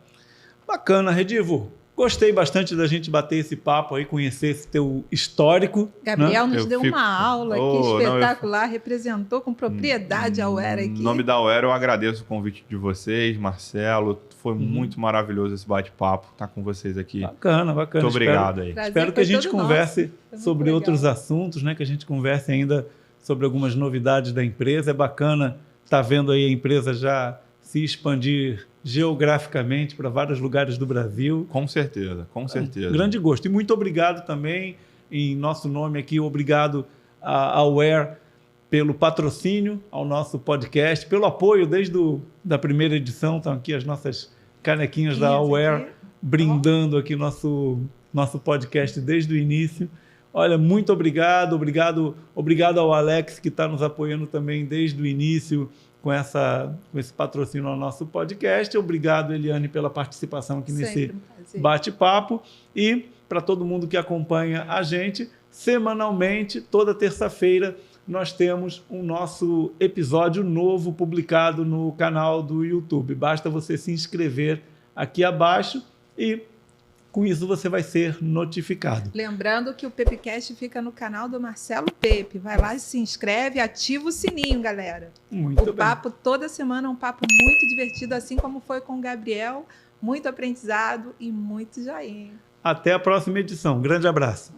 Bacana, Redivo. Gostei bastante da gente bater esse papo aí, conhecer esse teu histórico. Gabriel nos deu uma aula aqui espetacular, representou com propriedade a UER aqui. Em nome da UER, eu agradeço o convite de vocês, Marcelo. Foi muito maravilhoso esse bate-papo, estar com vocês aqui. Bacana. Muito obrigado aí. Espero que a gente converse sobre outros assuntos, né? Que a gente converse ainda sobre algumas novidades da empresa. É bacana estar vendo aí a empresa já se expandir geograficamente para vários lugares do Brasil. Com certeza, com certeza. Um grande gosto. E muito obrigado também, em nosso nome aqui, obrigado à UER pelo patrocínio ao nosso podcast, pelo apoio desde da primeira edição. Estão aqui as nossas canequinhas da UER brindando aqui nosso podcast desde o início. Olha, muito obrigado ao Alex que está nos apoiando também desde o início com esse patrocínio ao nosso podcast. Obrigado, Eliane, pela participação aqui nesse bate-papo. E para todo mundo que acompanha a gente, semanalmente, toda terça-feira, nós temos um nosso episódio novo publicado no canal do YouTube. Basta você se inscrever aqui abaixo e com isso você vai ser notificado. Lembrando que o Pepcast fica no canal do Marcelo Pepe. Vai lá e se inscreve, ativa o sininho, galera. Muito bem. O papo toda semana é um papo muito divertido, assim como foi com o Gabriel. Muito aprendizado e muito joinha. Até a próxima edição. Grande abraço.